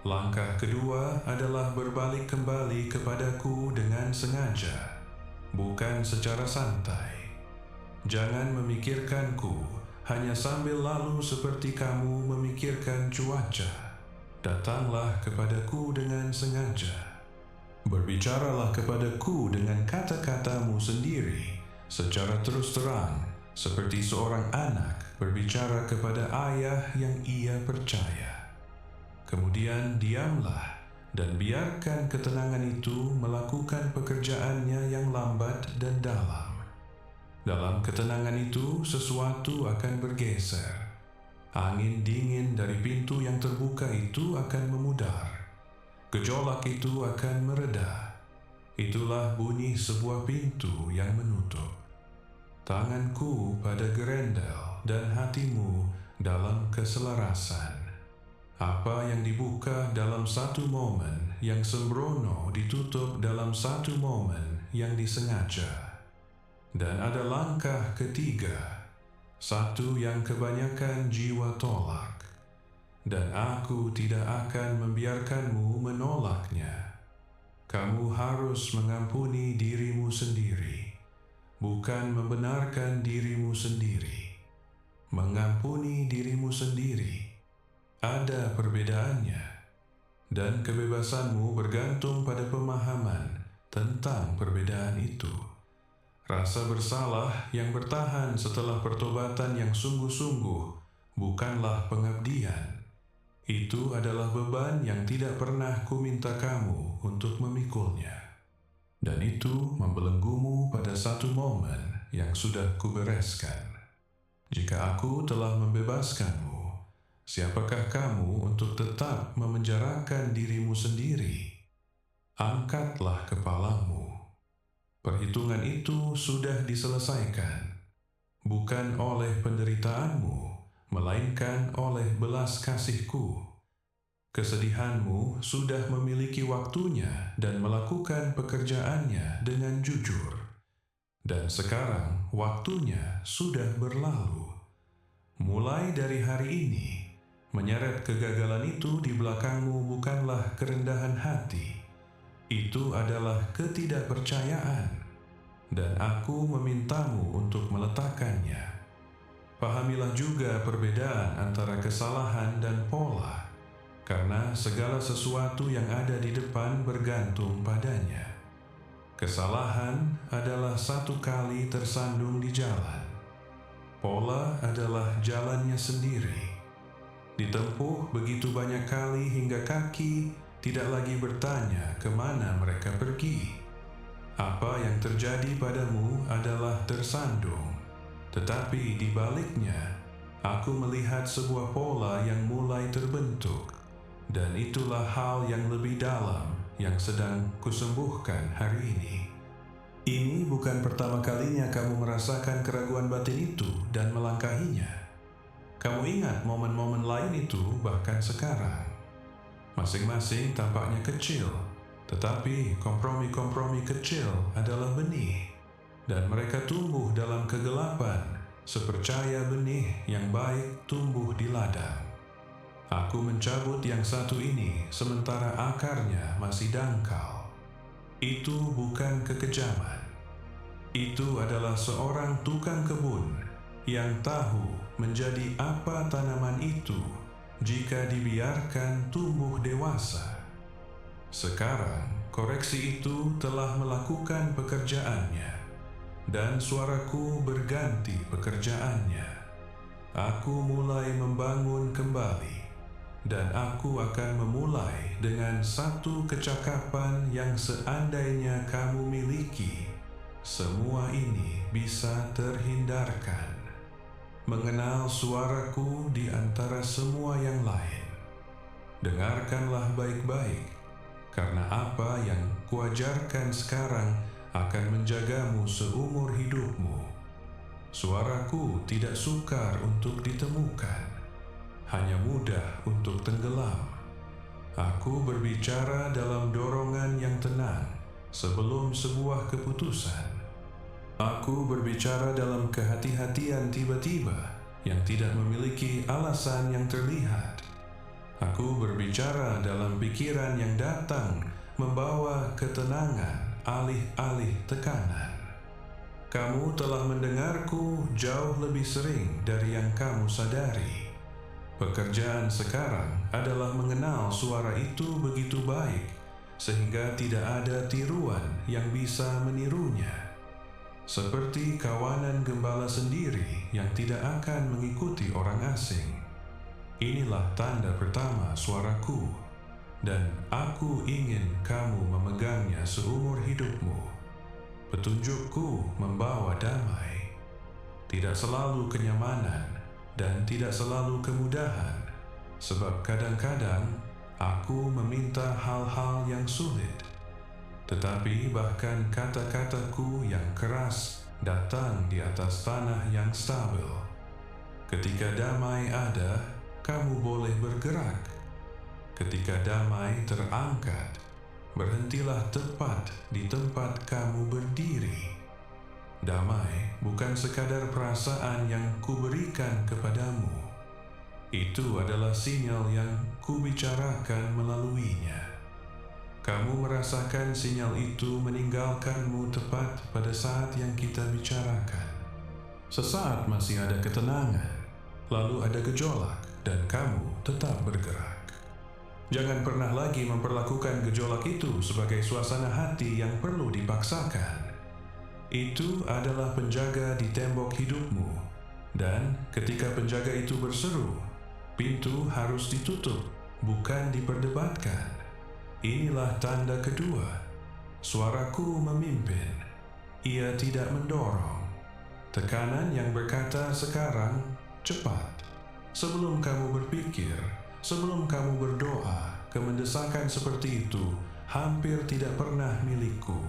Langkah kedua adalah berbalik kembali kepadaku dengan sengaja, bukan secara santai. Jangan memikirkanku hanya sambil lalu seperti kamu memikirkan cuaca. Datanglah kepadaku dengan sengaja. Berbicaralah kepadaku dengan kata-katamu sendiri, secara terus terang, seperti seorang anak berbicara kepada ayah yang ia percaya. Kemudian diamlah dan biarkan ketenangan itu melakukan pekerjaannya yang lambat dan dalam. Dalam ketenangan itu, sesuatu akan bergeser. Angin dingin dari pintu yang terbuka itu akan memudar. Gejolak itu akan mereda. Itulah bunyi sebuah pintu yang menutup. Tanganku pada gerendel dan hatimu dalam keselarasan. Apa yang dibuka dalam satu momen yang sembrono ditutup dalam satu momen yang disengaja. Dan ada langkah ketiga, satu yang kebanyakan jiwa tolak, dan aku tidak akan membiarkanmu menolaknya. Kamu harus mengampuni dirimu sendiri, bukan membenarkan dirimu sendiri. Mengampuni dirimu sendiri ada perbedaannya, dan kebebasanmu bergantung pada pemahaman tentang perbedaan itu. Rasa bersalah yang bertahan setelah pertobatan yang sungguh-sungguh bukanlah pengabdian. Itu adalah beban yang tidak pernah kuminta kamu untuk memikulnya. Dan itu membelenggumu pada satu momen yang sudah kubereskan. Jika aku telah membebaskanmu, siapakah kamu untuk tetap memenjarakan dirimu sendiri? Angkatlah kepalamu. Perhitungan itu sudah diselesaikan, bukan oleh penderitaanmu, melainkan oleh belas kasihku. Kesedihanmu sudah memiliki waktunya dan melakukan pekerjaannya dengan jujur. Dan sekarang waktunya sudah berlalu. Mulai dari hari ini, menyeret kegagalan itu di belakangmu bukanlah kerendahan hati. Itu adalah ketidakpercayaan, dan aku memintamu untuk meletakkannya. Pahamilah juga perbedaan antara kesalahan dan pola, karena segala sesuatu yang ada di depan bergantung padanya. Kesalahan adalah satu kali tersandung di jalan. Pola adalah jalannya sendiri. Ditempuh begitu banyak kali hingga kaki tidak lagi bertanya kemana mereka pergi. Apa yang terjadi padamu adalah tersandung, tetapi di baliknya, aku melihat sebuah pola yang mulai terbentuk, dan itulah hal yang lebih dalam yang sedang kusembuhkan hari ini. Ini bukan pertama kalinya kamu merasakan keraguan batin itu dan melangkahinya. Kamu ingat momen-momen lain itu bahkan sekarang. Masing-masing tampaknya kecil, tetapi kompromi-kompromi kecil adalah benih, dan mereka tumbuh dalam kegelapan, sepercaya benih yang baik tumbuh di ladang. Aku mencabut yang satu ini, sementara akarnya masih dangkal. Itu bukan kekejaman. Itu adalah seorang tukang kebun yang tahu menjadi apa tanaman itu jika dibiarkan tumbuh dewasa. Sekarang, koreksi itu telah melakukan pekerjaannya, dan suaraku berganti pekerjaannya. Aku mulai membangun kembali, dan aku akan memulai dengan satu kecakapan yang seandainya kamu miliki, semua ini bisa terhindarkan. Mengenal suaraku di antara semua yang lain. Dengarkanlah baik-baik, karena apa yang kuajarkan sekarang akan menjagamu seumur hidupmu. Suaraku tidak sukar untuk ditemukan. hanya mudah untuk tenggelam. Aku berbicara dalam dorongan yang tenang sebelum sebuah keputusan. Aku berbicara dalam kehati-hatian tiba-tiba yang tidak memiliki alasan yang terlihat. Aku berbicara dalam pikiran yang datang membawa ketenangan alih-alih tekanan. Kamu telah mendengarku jauh lebih sering dari yang kamu sadari. Pekerjaan sekarang adalah mengenal suara itu begitu baik, sehingga tidak ada tiruan yang bisa menirunya. Seperti kawanan gembala sendiri yang tidak akan mengikuti orang asing. Inilah tanda pertama suaraku, dan aku ingin kamu memegangnya seumur hidupmu. Petunjukku membawa damai, tidak selalu kenyamanan dan tidak selalu kemudahan, sebab kadang-kadang aku meminta hal-hal yang sulit. Tetapi bahkan kata-kataku yang keras datang di atas tanah yang stabil. Ketika damai ada, kamu boleh bergerak. Ketika damai terangkat, berhentilah tepat di tempat kamu berdiri. Damai bukan sekadar perasaan yang kuberikan kepadamu. Itu adalah sinyal yang kubicarakan melaluinya. Kamu merasakan sinyal itu meninggalkanmu tepat pada saat yang kita bicarakan. Sesaat masih ada ketenangan, lalu ada gejolak, dan kamu tetap bergerak. Jangan pernah lagi memperlakukan gejolak itu sebagai suasana hati yang perlu dipaksakan. Itu adalah penjaga di tembok hidupmu, dan ketika penjaga itu berseru, pintu harus ditutup, bukan diperdebatkan. Inilah tanda kedua. Suaraku memimpin, ia tidak mendorong. Tekanan yang berkata sekarang, cepat. Sebelum kamu berpikir, sebelum kamu berdoa, kemendesakan seperti itu hampir tidak pernah milikku.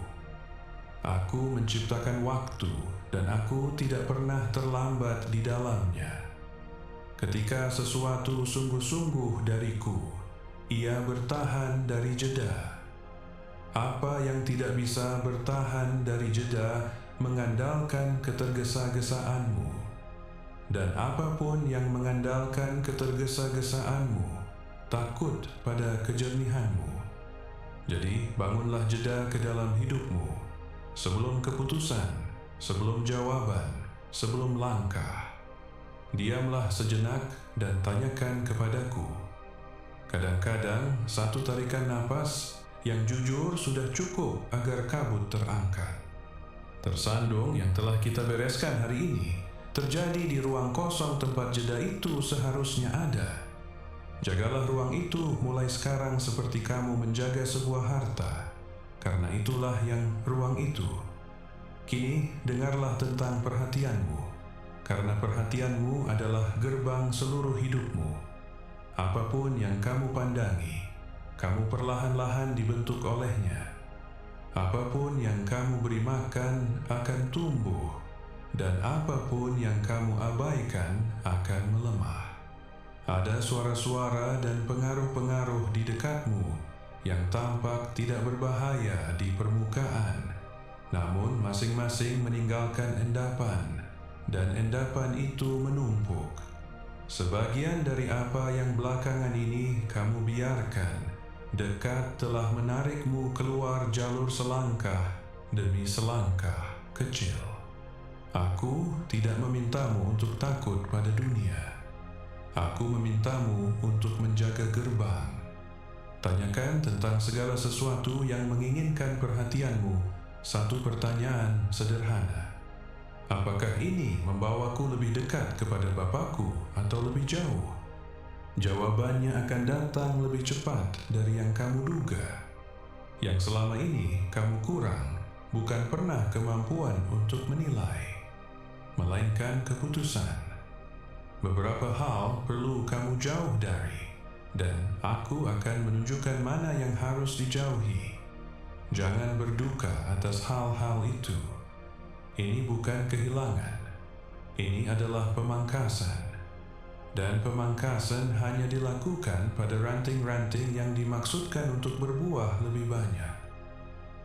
Aku menciptakan waktu dan aku tidak pernah terlambat di dalamnya. Ketika sesuatu sungguh-sungguh dariku, ia bertahan dari jeda. Apa yang tidak bisa bertahan dari jeda mengandalkan ketergesa-gesaanmu. Dan apapun yang mengandalkan ketergesa-gesaanmu takut pada kejernihanmu. Jadi bangunlah jeda ke dalam hidupmu, sebelum keputusan, sebelum jawaban, sebelum langkah. Diamlah sejenak dan tanyakan kepadaku. Kadang-kadang satu tarikan napas yang jujur sudah cukup agar kabut terangkat. Tersandung yang telah kita bereskan hari ini terjadi di ruang kosong tempat jeda itu seharusnya ada. Jagalah ruang itu mulai sekarang seperti kamu menjaga sebuah harta, karena itulah yang ruang itu. Kini dengarlah tentang perhatianmu, karena perhatianmu adalah gerbang seluruh hidupmu. Apapun yang kamu pandangi, kamu perlahan-lahan dibentuk olehnya. Apapun yang kamu beri makan akan tumbuh, dan apapun yang kamu abaikan akan melemah. Ada suara-suara dan pengaruh-pengaruh di dekatmu yang tampak tidak berbahaya di permukaan, namun masing-masing meninggalkan endapan, dan endapan itu menumpuk. Sebagian dari apa yang belakangan ini kamu biarkan dekat telah menarikmu keluar jalur selangkah demi selangkah kecil. Aku tidak memintamu untuk takut pada dunia. Aku memintamu untuk menjaga gerbang. Tanyakan tentang segala sesuatu yang menginginkan perhatianmu. Satu pertanyaan sederhana. Apakah ini membawaku lebih dekat kepada Bapakku atau lebih jauh? Jawabannya akan datang lebih cepat dari yang kamu duga. Yang selama ini kamu kurang bukan pernah kemampuan untuk menilai, melainkan keputusan. Beberapa hal perlu kamu jauh dari, dan aku akan menunjukkan mana yang harus dijauhi. Jangan berduka atas hal-hal itu. Ini bukan kehilangan. Ini adalah pemangkasan. dan pemangkasan hanya dilakukan pada ranting-ranting yang dimaksudkan untuk berbuah lebih banyak.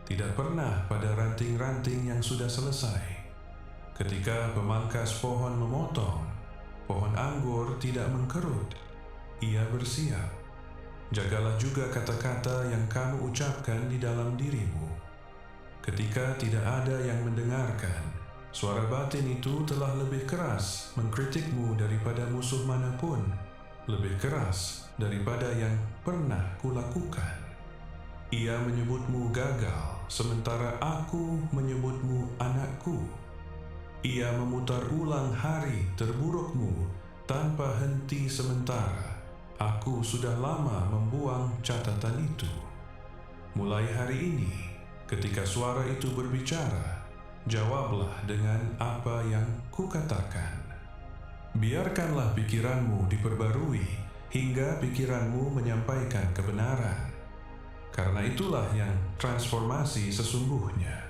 Tidak pernah pada ranting-ranting yang sudah selesai. Ketika pemangkas pohon memotong, pohon anggur tidak mengkerut, ia bersiap. Jagalah juga kata-kata yang kamu ucapkan di dalam dirimu. Ketika tidak ada yang mendengarkan, suara batin itu telah lebih keras mengkritikmu daripada musuh manapun, lebih keras daripada yang pernah kulakukan. Ia menyebutmu gagal, sementara aku menyebutmu anakku. Ia memutar ulang hari terburukmu tanpa henti sementara. Aku sudah lama membuang catatan itu. Mulai hari ini, ketika suara itu berbicara, jawablah dengan apa yang kukatakan. Biarkanlah pikiranmu diperbarui hingga pikiranmu menyampaikan kebenaran. Karena itulah yang transformasi sesungguhnya.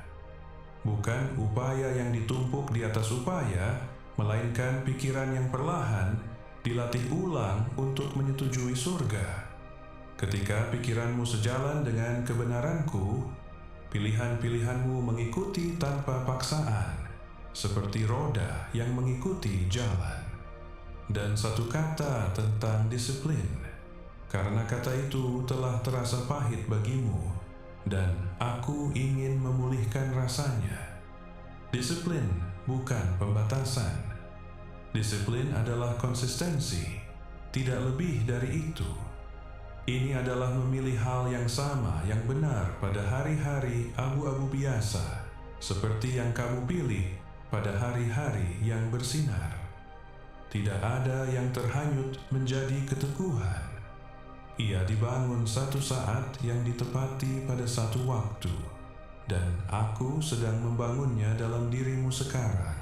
Bukan upaya yang ditumpuk di atas upaya, melainkan pikiran yang perlahan dilatih ulang untuk menyetujui surga. Ketika pikiranmu sejalan dengan kebenaranku, pilihan-pilihanmu mengikuti tanpa paksaan, seperti roda yang mengikuti jalan. Dan satu kata tentang disiplin. Karena kata itu telah terasa pahit bagimu, dan aku ingin memulihkan rasanya. Disiplin bukan pembatasan. Disiplin adalah konsistensi, tidak lebih dari itu. Ini adalah memilih hal yang sama yang benar pada hari-hari abu-abu biasa, seperti yang kamu pilih pada hari-hari yang bersinar. Tidak ada yang terhanyut menjadi keteguhan. Ia dibangun satu saat yang ditepati pada satu waktu, dan aku sedang membangunnya dalam dirimu sekarang.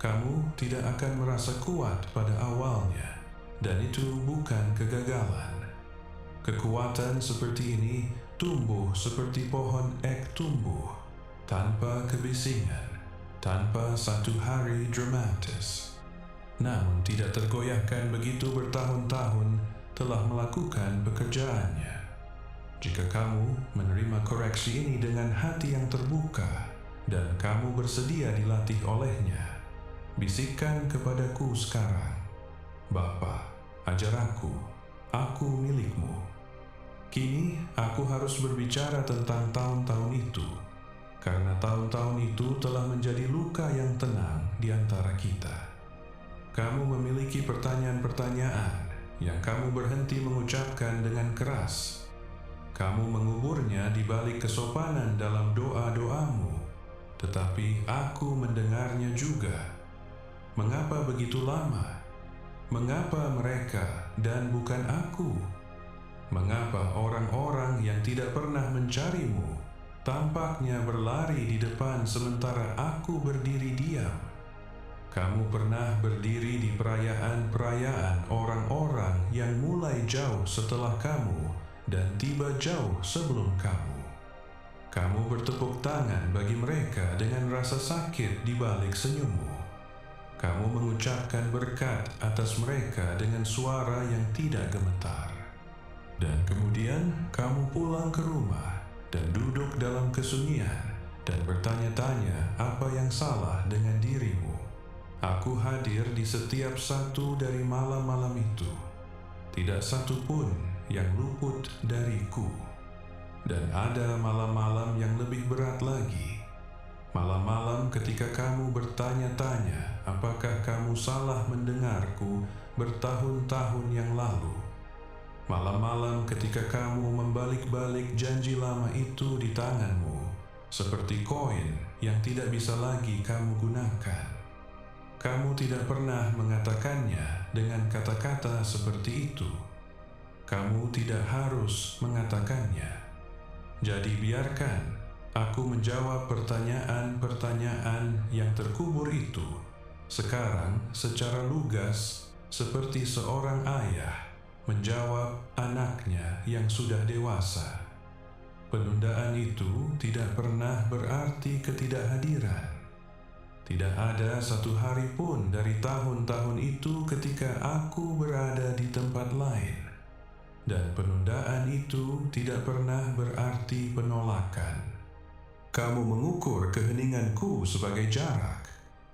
Kamu tidak akan merasa kuat pada awalnya, dan itu bukan kegagalan. Kekuatan seperti ini tumbuh seperti pohon ek tumbuh, tanpa kebisingan, tanpa satu hari dramatis. Namun tidak tergoyahkan begitu bertahun-tahun telah melakukan pekerjaannya. Jika kamu menerima koreksi ini dengan hati yang terbuka dan kamu bersedia dilatih olehnya, bisikkan kepadaku sekarang, Bapa, ajar aku milikmu. Kini aku harus berbicara tentang tahun-tahun itu, karena tahun-tahun itu telah menjadi luka yang tenang di antara kita. Kamu memiliki pertanyaan-pertanyaan yang kamu berhenti mengucapkan dengan keras. Kamu menguburnya di balik kesopanan dalam doa-doamu, tetapi aku mendengarnya juga. Mengapa begitu lama? Mengapa mereka dan bukan aku? Mengapa orang-orang yang tidak pernah mencarimu tampaknya berlari di depan sementara aku berdiri diam? Kamu pernah berdiri di perayaan-perayaan orang-orang yang mulai jauh setelah kamu dan tiba jauh sebelum kamu. Kamu bertepuk tangan bagi mereka dengan rasa sakit di balik senyummu. Kamu mengucapkan berkat atas mereka dengan suara yang tidak gemetar. Dan kemudian kamu pulang ke rumah dan duduk dalam kesunyian dan bertanya-tanya apa yang salah dengan dirimu. Aku hadir di setiap satu dari malam-malam itu. Tidak satu pun yang luput dariku. Dan ada malam-malam yang lebih berat lagi. Malam-malam ketika kamu bertanya-tanya apakah kamu salah mendengarku bertahun-tahun yang lalu. Malam-malam ketika kamu membalik-balik janji lama itu di tanganmu, seperti koin yang tidak bisa lagi kamu gunakan. Kamu tidak pernah mengatakannya dengan kata-kata seperti itu. Kamu tidak harus mengatakannya. Jadi biarkan aku menjawab pertanyaan-pertanyaan yang terkubur itu sekarang secara lugas, seperti seorang ayah menjawab anaknya yang sudah dewasa. Penundaan itu tidak pernah berarti ketidakhadiran. Tidak ada satu hari pun dari tahun-tahun itu ketika aku berada di tempat lain. Dan penundaan itu tidak pernah berarti penolakan. Kamu mengukur keheninganku sebagai jarak,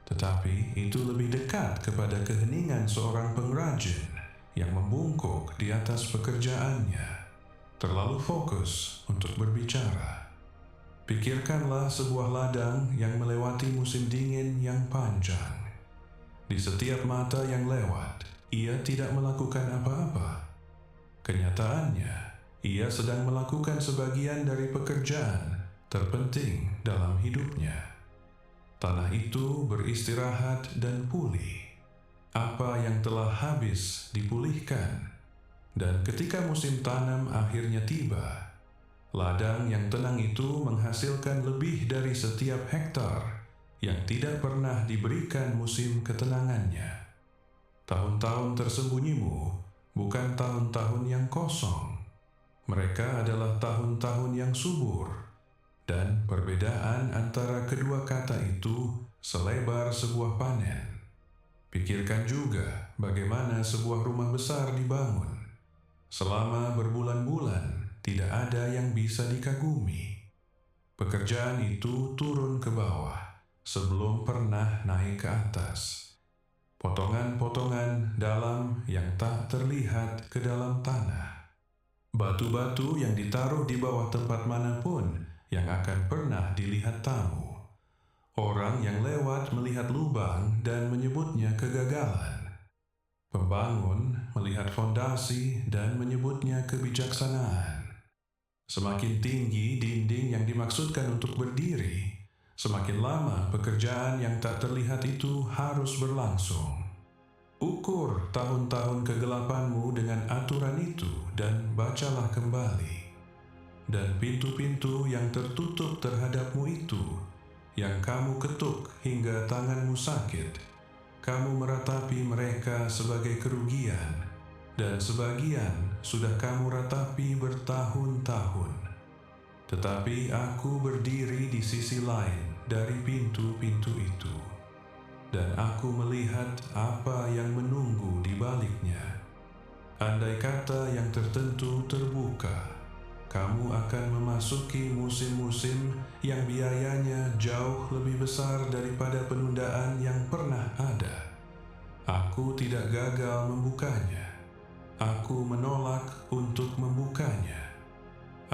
tetapi itu lebih dekat kepada keheningan seorang pengrajin yang membungkuk di atas pekerjaannya, terlalu fokus untuk berbicara. Pikirkanlah sebuah ladang yang melewati musim dingin yang panjang. Di setiap mata yang lewat, ia tidak melakukan apa-apa. Kenyataannya, ia sedang melakukan sebagian dari pekerjaan terpenting dalam hidupnya. Tanah itu beristirahat dan pulih. Apa yang telah habis dipulihkan. Dan ketika musim tanam akhirnya tiba, ladang yang tenang itu menghasilkan lebih dari setiap hektar yang tidak pernah diberikan musim ketenangannya. Tahun-tahun tersembunyimu bukan tahun-tahun yang kosong. Mereka adalah tahun-tahun yang subur, dan perbedaan antara kedua kata itu selebar sebuah panen. Pikirkan juga bagaimana sebuah rumah besar dibangun. Selama berbulan-bulan, tidak ada yang bisa dikagumi. Pekerjaan itu turun ke bawah sebelum pernah naik ke atas. Potongan-potongan dalam yang tak terlihat ke dalam tanah. Batu-batu yang ditaruh di bawah tempat manapun yang akan pernah dilihat tamu. Orang yang lewat melihat lubang dan menyebutnya kegagalan. Pembangun melihat fondasi dan menyebutnya kebijaksanaan. Semakin tinggi dinding yang dimaksudkan untuk berdiri, semakin lama pekerjaan yang tak terlihat itu harus berlangsung. Ukur tahun-tahun kegelapanmu dengan aturan itu dan bacalah kembali. Dan pintu-pintu yang tertutup terhadapmu itu, yang kamu ketuk hingga tanganmu sakit, kamu meratapi mereka sebagai kerugian, dan sebagian sudah kamu ratapi bertahun-tahun. Tetapi aku berdiri di sisi lain dari pintu-pintu itu, dan aku melihat apa yang menunggu di baliknya. Andai kata yang tertentu terbuka, kamu akan memasuki musim-musim yang biayanya jauh lebih besar daripada penundaan yang pernah ada. Aku tidak gagal membukanya. Aku menolak untuk membukanya.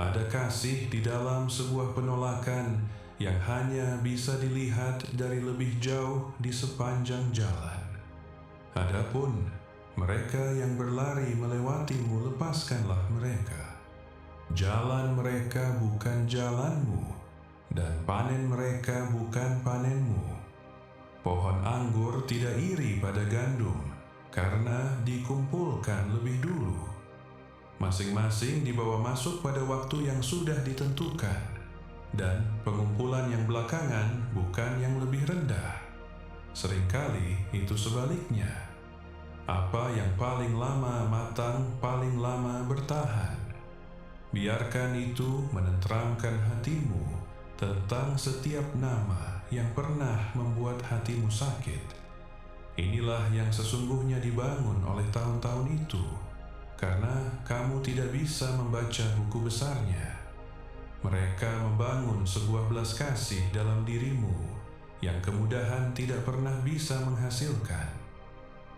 Ada kasih di dalam sebuah penolakan yang hanya bisa dilihat dari lebih jauh di sepanjang jalan. Adapun mereka yang berlari melewatimu, lepaskanlah mereka. Jalan mereka bukan jalanmu, dan panen mereka bukan panenmu. Pohon anggur tidak iri pada gandum, karena dikumpulkan lebih dulu. Masing-masing dibawa masuk pada waktu yang sudah ditentukan, dan pengumpulan yang belakangan bukan yang lebih rendah. Seringkali itu sebaliknya. Apa yang paling lama matang, paling lama bertahan. Biarkan itu menenteramkan hatimu tentang setiap nama yang pernah membuat hatimu sakit. Inilah yang sesungguhnya dibangun oleh tahun-tahun itu, karena kamu tidak bisa membaca buku besarnya. Mereka membangun sebuah belas kasih dalam dirimu yang kemudahan tidak pernah bisa menghasilkan.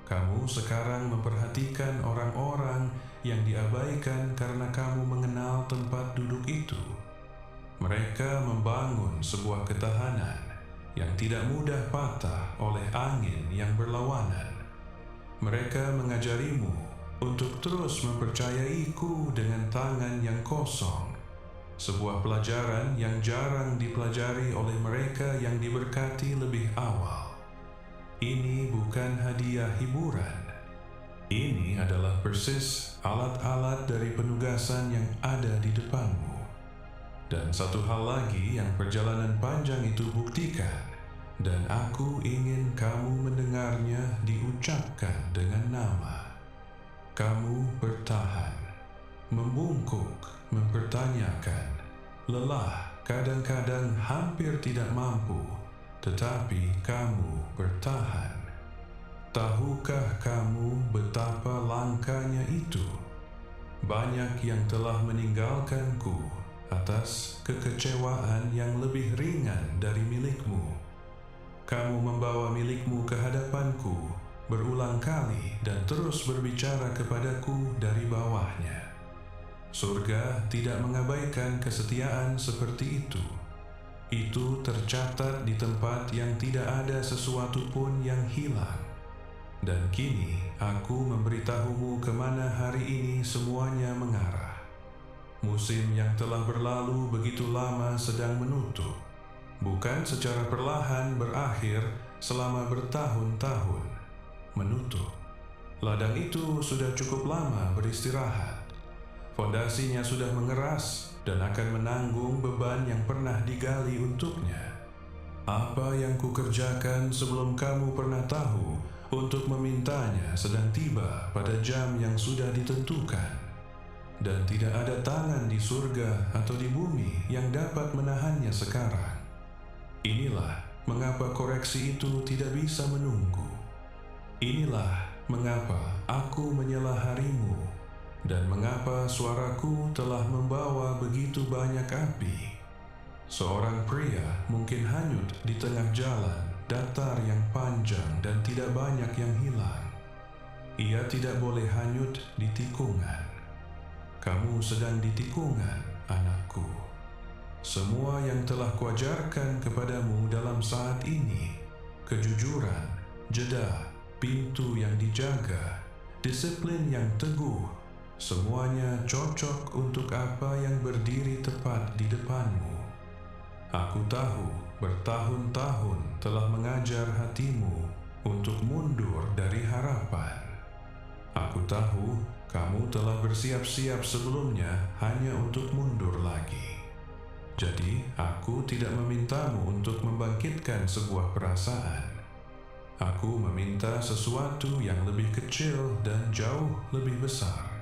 Kamu sekarang memperhatikan orang-orang yang diabaikan karena kamu mengenal tempat duduk itu. Mereka membangun sebuah ketahanan yang tidak mudah patah oleh angin yang berlawanan. Mereka mengajarimu untuk terus mempercayaiku dengan tangan yang kosong. Sebuah pelajaran yang jarang dipelajari oleh mereka yang diberkati lebih awal. Ini bukan hadiah hiburan. Ini adalah persis alat-alat dari penugasan yang ada di depanmu. Dan satu hal lagi yang perjalanan panjang itu buktikan, dan aku ingin kamu mendengarnya diucapkan dengan nama. Kamu bertahan, membungkuk, mempertanyakan, lelah, kadang-kadang hampir tidak mampu, tetapi kamu bertahan. Tahukah kamu betapa langkanya itu? Banyak yang telah meninggalkanku atas kekecewaan yang lebih ringan dari milikmu. Kamu membawa milikmu ke hadapanku berulang kali dan terus berbicara kepadaku dari bawahnya. Surga tidak mengabaikan kesetiaan seperti itu. Itu tercatat di tempat yang tidak ada sesuatu pun yang hilang. Dan kini aku memberitahumu kemana hari ini semuanya mengarah. Musim yang telah berlalu begitu lama sedang menutup, bukan secara perlahan berakhir selama bertahun-tahun. Menutup. Ladang itu sudah cukup lama beristirahat. Fondasinya sudah mengeras dan akan menanggung beban yang pernah digali untuknya. Apa yang kukerjakan sebelum kamu pernah tahu untuk memintanya sedang tiba pada jam yang sudah ditentukan. Dan tidak ada tangan di surga atau di bumi yang dapat menahannya sekarang. Inilah mengapa koreksi itu tidak bisa menunggu. Inilah mengapa aku menyela harimu dan mengapa suaraku telah membawa begitu banyak api. Seorang pria mungkin hanyut di tengah jalan datar yang panjang dan tidak banyak yang hilang. Ia tidak boleh hanyut di tikungan. Kamu sedang di tikungan, anakku. Semua yang telah kuajarkan kepadamu dalam saat ini, kejujuran, jeda, pintu yang dijaga, disiplin yang teguh, semuanya cocok untuk apa yang berdiri tepat di depanmu. Aku tahu bertahun-tahun telah mengajar hatimu untuk mundur dari harapan. Aku tahu kamu telah bersiap-siap sebelumnya hanya untuk mundur lagi. Jadi, aku tidak memintamu untuk membangkitkan sebuah perasaan. Aku meminta sesuatu yang lebih kecil dan jauh lebih besar.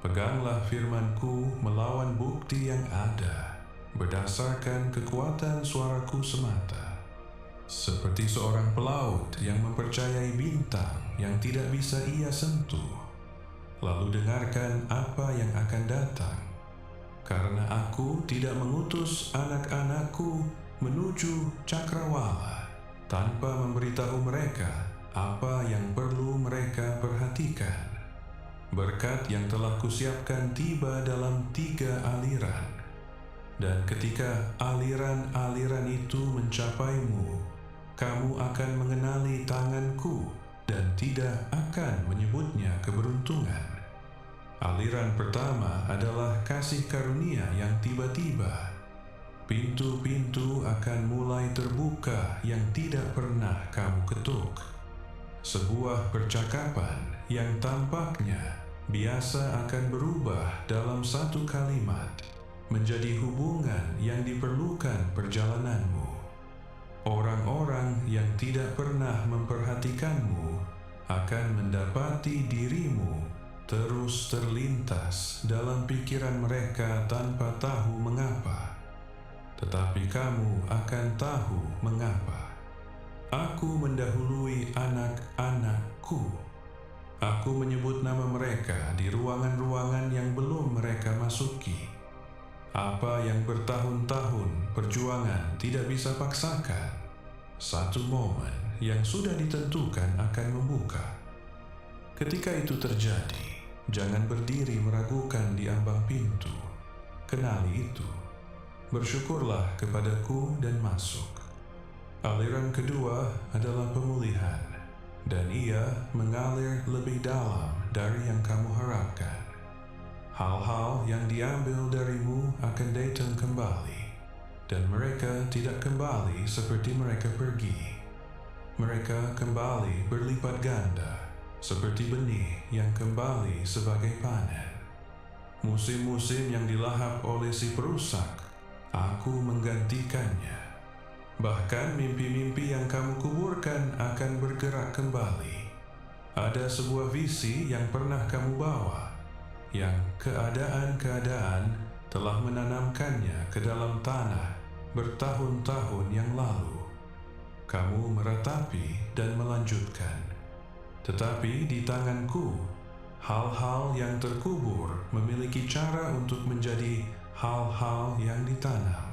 Peganglah firmanku melawan bukti yang ada, berdasarkan kekuatan suaraku semata. Seperti seorang pelaut yang mempercayai bintang yang tidak bisa ia sentuh. Lalu dengarkan apa yang akan datang. Karena aku tidak mengutus anak-anakku menuju cakrawala tanpa memberitahu mereka apa yang perlu mereka perhatikan. Berkat yang telah kusiapkan tiba dalam 3 aliran. Dan ketika aliran-aliran itu mencapaimu, kamu akan mengenali tanganku dan tidak akan menyebutnya keberuntungan. Aliran pertama adalah kasih karunia yang tiba-tiba. Pintu-pintu akan mulai terbuka yang tidak pernah kamu ketuk. Sebuah percakapan yang tampaknya biasa akan berubah dalam satu kalimat menjadi hubungan yang diperlukan perjalananmu. Orang-orang yang tidak pernah memperhatikanmu akan mendapati dirimu terus terlintas dalam pikiran mereka tanpa tahu mengapa. Tetapi kamu akan tahu mengapa. Aku mendahului anak-anakku. Aku menyebut nama mereka di ruangan-ruangan yang belum mereka masuki. Apa yang bertahun-tahun perjuangan tidak bisa paksakan, satu momen yang sudah ditentukan akan membuka. Ketika itu terjadi, jangan berdiri meragukan di ambang pintu. Kenali itu. Bersyukurlah kepadaku dan masuk. Aliran kedua adalah pemulihan, dan ia mengalir lebih dalam dari yang kamu harapkan. Hal-hal yang diambil darimu akan datang kembali, dan mereka tidak kembali seperti mereka pergi. Mereka kembali berlipat ganda, seperti benih yang kembali sebagai panen. Musim-musim yang dilahap oleh si perusak, aku menggantikannya. Bahkan mimpi-mimpi yang kamu kuburkan akan bergerak kembali. Ada sebuah visi yang pernah kamu bawa, yang keadaan-keadaan telah menanamkannya ke dalam tanah bertahun-tahun yang lalu. kamu meratapi dan melanjutkan. Tetapi di tanganku, hal-hal yang terkubur memiliki cara untuk menjadi hal-hal yang ditanam.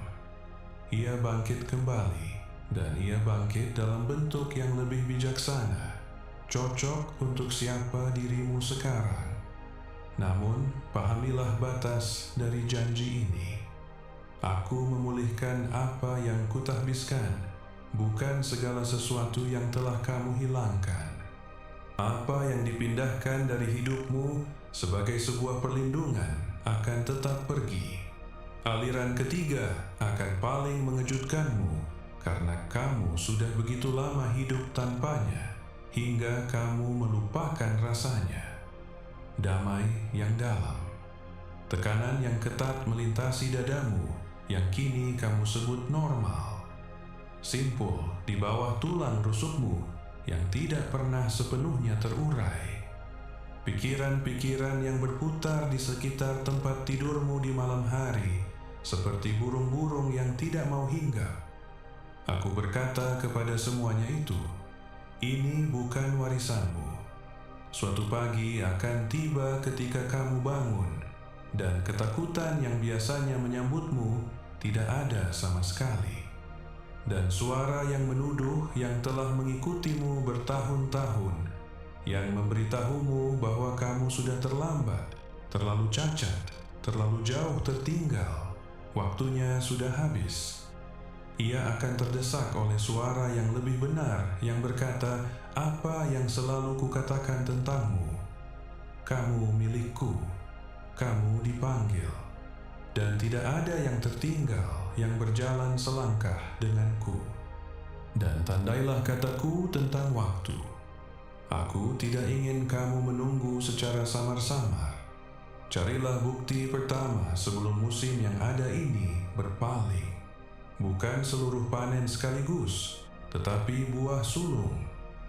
Ia bangkit kembali, dan ia bangkit dalam bentuk yang lebih bijaksana, cocok untuk siapa dirimu sekarang. Namun, pahamilah batas dari janji ini. Aku memulihkan apa yang kutahbiskan, bukan segala sesuatu yang telah kamu hilangkan. Apa yang dipindahkan dari hidupmu sebagai sebuah perlindungan akan tetap pergi. Aliran ketiga akan paling mengejutkanmu, karena kamu sudah begitu lama hidup tanpanya, hingga kamu melupakan rasanya. Damai yang dalam. Tekanan yang ketat melintasi dadamu, yang kini kamu sebut normal. Simpul di bawah tulang rusukmu, yang tidak pernah sepenuhnya terurai. Pikiran-pikiran yang berputar di sekitar tempat tidurmu di malam hari, seperti burung-burung yang tidak mau hinggap. Aku berkata kepada semuanya itu, ini bukan warisanmu. Suatu pagi akan tiba ketika kamu bangun, dan ketakutan yang biasanya menyambutmu tidak ada sama sekali. Dan suara yang menuduh yang telah mengikutimu bertahun-tahun, yang memberitahumu bahwa kamu sudah terlambat, terlalu cacat, terlalu jauh tertinggal, waktunya sudah habis. Ia akan terdesak oleh suara yang lebih benar yang berkata, apa yang selalu kukatakan tentangmu. Kamu milikku, kamu dipanggil, dan tidak ada yang tertinggal yang berjalan selangkah denganku. Dan tandailah kataku tentang waktu. Aku tidak ingin kamu menunggu secara samar-samar. Carilah bukti pertama sebelum musim yang ada ini berpaling. Bukan seluruh panen sekaligus, tetapi buah sulung,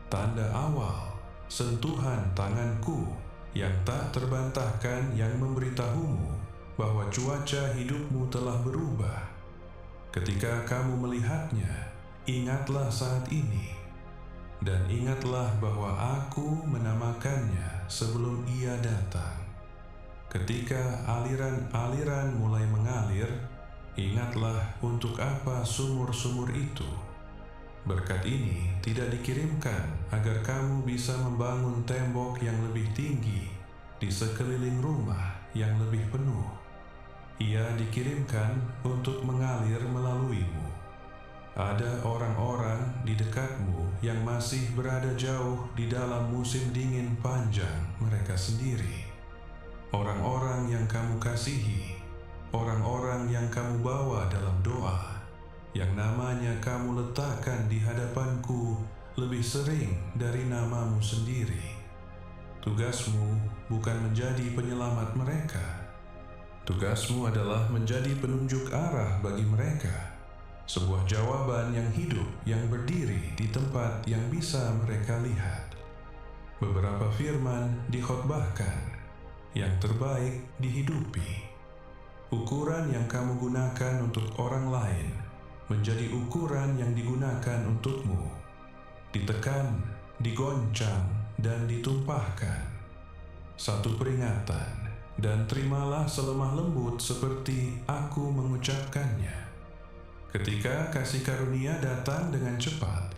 tanda awal, sentuhan tanganku yang tak terbantahkan yang memberitahumu bahwa cuaca hidupmu telah berubah. Ketika kamu melihatnya, ingatlah saat ini, dan ingatlah bahwa aku menamakannya sebelum ia datang. Ketika aliran-aliran mulai mengalir, ingatlah untuk apa sumur-sumur itu. Berkat ini tidak dikirimkan agar kamu bisa membangun tembok yang lebih tinggi di sekeliling rumah yang lebih penuh. Ia dikirimkan untuk mengalir melaluimu. Ada orang-orang di dekatmu yang masih berada jauh di dalam musim dingin panjang mereka sendiri. Orang-orang yang kamu kasihi, orang-orang yang kamu bawa dalam doa, yang namanya kamu letakkan di hadapanku lebih sering dari namamu sendiri. Tugasmu bukan menjadi penyelamat mereka. Tugasmu adalah menjadi penunjuk arah bagi mereka. Sebuah jawaban yang hidup yang berdiri di tempat yang bisa mereka lihat. Beberapa firman dikhotbahkan, yang terbaik dihidupi. Ukuran yang kamu gunakan untuk orang lain menjadi ukuran yang digunakan untukmu. Ditekan, digoncang, dan ditumpahkan. Satu peringatan, dan terimalah selemah lembut seperti aku mengucapkannya. Ketika kasih karunia datang dengan cepat,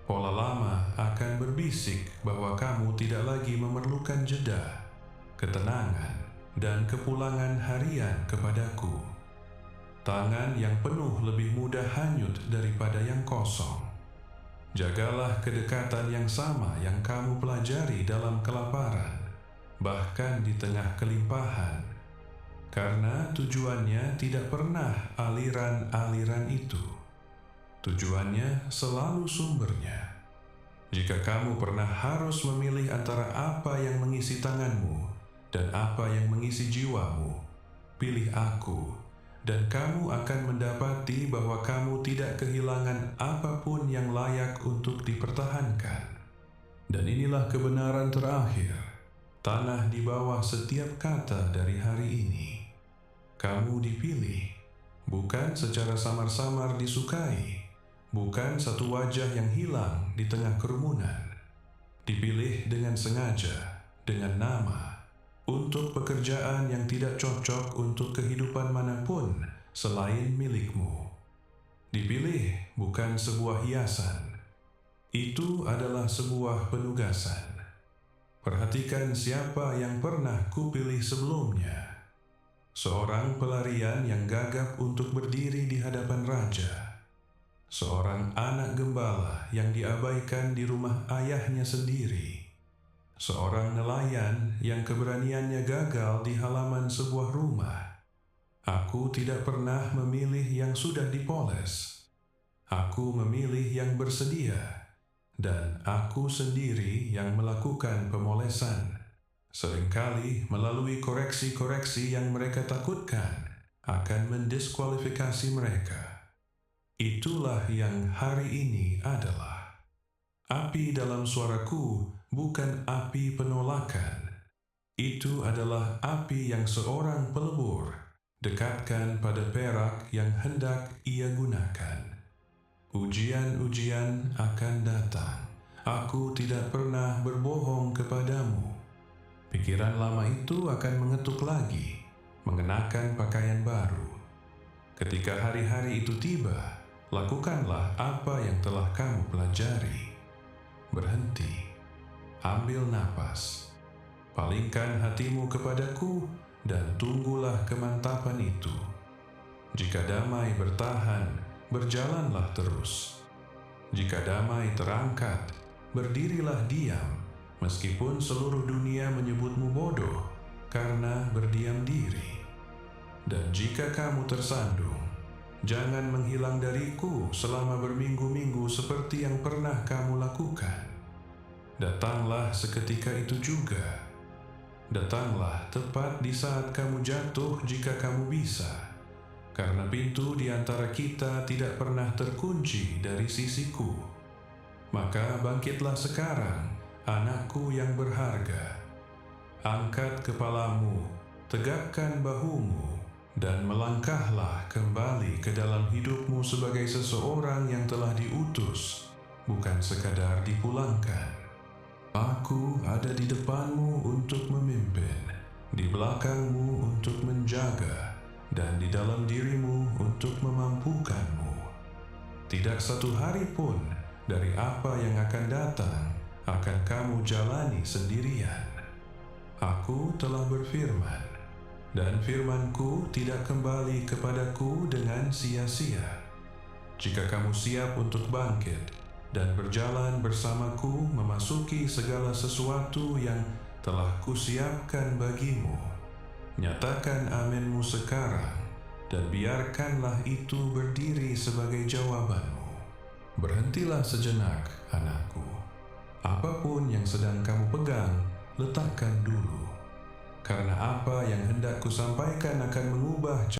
pola lama akan berbisik bahwa kamu tidak lagi memerlukan jeda, ketenangan, dan kepulangan harian kepadaku. Tangan yang penuh lebih mudah hanyut daripada yang kosong. Jagalah kedekatan yang sama yang kamu pelajari dalam kelaparan, bahkan di tengah kelimpahan, karena tujuannya tidak pernah aliran-aliran itu. Tujuannya selalu sumbernya. Jika kamu pernah harus memilih antara apa yang mengisi tanganmu dan apa yang mengisi jiwamu, pilih aku, dan kamu akan mendapati bahwa kamu tidak kehilangan apapun yang layak untuk dipertahankan. Dan inilah kebenaran terakhir, tanah di bawah setiap kata dari hari ini. Kamu dipilih, bukan secara samar-samar disukai, bukan satu wajah yang hilang di tengah kerumunan. Dipilih dengan sengaja, dengan nama, untuk pekerjaan yang tidak cocok untuk kehidupan manapun selain milikmu. Dipilih bukan sebuah hiasan. Itu adalah sebuah penugasan. Perhatikan siapa yang pernah kupilih sebelumnya. Seorang pelarian yang gagap untuk berdiri di hadapan raja. Seorang anak gembala yang diabaikan di rumah ayahnya sendiri. Seorang nelayan yang keberaniannya gagal di halaman sebuah rumah. Aku tidak pernah memilih yang sudah dipoles. Aku memilih yang bersedia. Dan aku sendiri yang melakukan pemolesan. Seringkali melalui koreksi-koreksi yang mereka takutkan akan mendiskualifikasi mereka. Itulah yang hari ini adalah. Api dalam suaraku bukan api penolakan. Itu adalah api yang seorang pelebur dekatkan pada perak yang hendak ia gunakan. Ujian-ujian akan datang. Aku tidak pernah berbohong kepadamu. Pikiran lama itu akan mengetuk lagi, mengenakan pakaian baru. Ketika hari-hari itu tiba, lakukanlah apa yang telah kamu pelajari. Berhenti, ambil napas, palingkan hatimu kepadaku, dan tunggulah kemantapan itu. Jika damai bertahan, berjalanlah terus. Jika damai terangkat, berdirilah diam, meskipun seluruh dunia menyebutmu bodoh karena berdiam diri. Dan jika kamu tersandung, jangan menghilang dariku selama berminggu-minggu seperti yang pernah kamu lakukan. Datanglah seketika itu juga. Datanglah tepat di saat kamu jatuh jika kamu bisa. Karena pintu di antara kita tidak pernah terkunci dari sisiku. Maka bangkitlah sekarang, anakku yang berharga. Angkat kepalamu, tegakkan bahumu, dan melangkahlah kembali ke dalam hidupmu sebagai seseorang yang telah diutus, bukan sekadar dipulangkan. Aku ada di depanmu untuk memimpin, di belakangmu untuk menjaga, dan di dalam dirimu untuk memampukanmu. Tidak satu hari pun dari apa yang akan datang akan kamu jalani sendirian. Aku telah berfirman, dan firmanku tidak kembali kepadaku dengan sia-sia. Jika kamu siap untuk bangkit dan berjalan bersamaku memasuki segala sesuatu yang telah kusiapkan bagimu, nyatakan amenmu sekarang, dan biarkanlah itu berdiri sebagai jawabanmu. Berhentilah sejenak, anakku. Apapun yang sedang kamu pegang, letakkan dulu. Karena apa yang hendak kusampaikan akan mengubah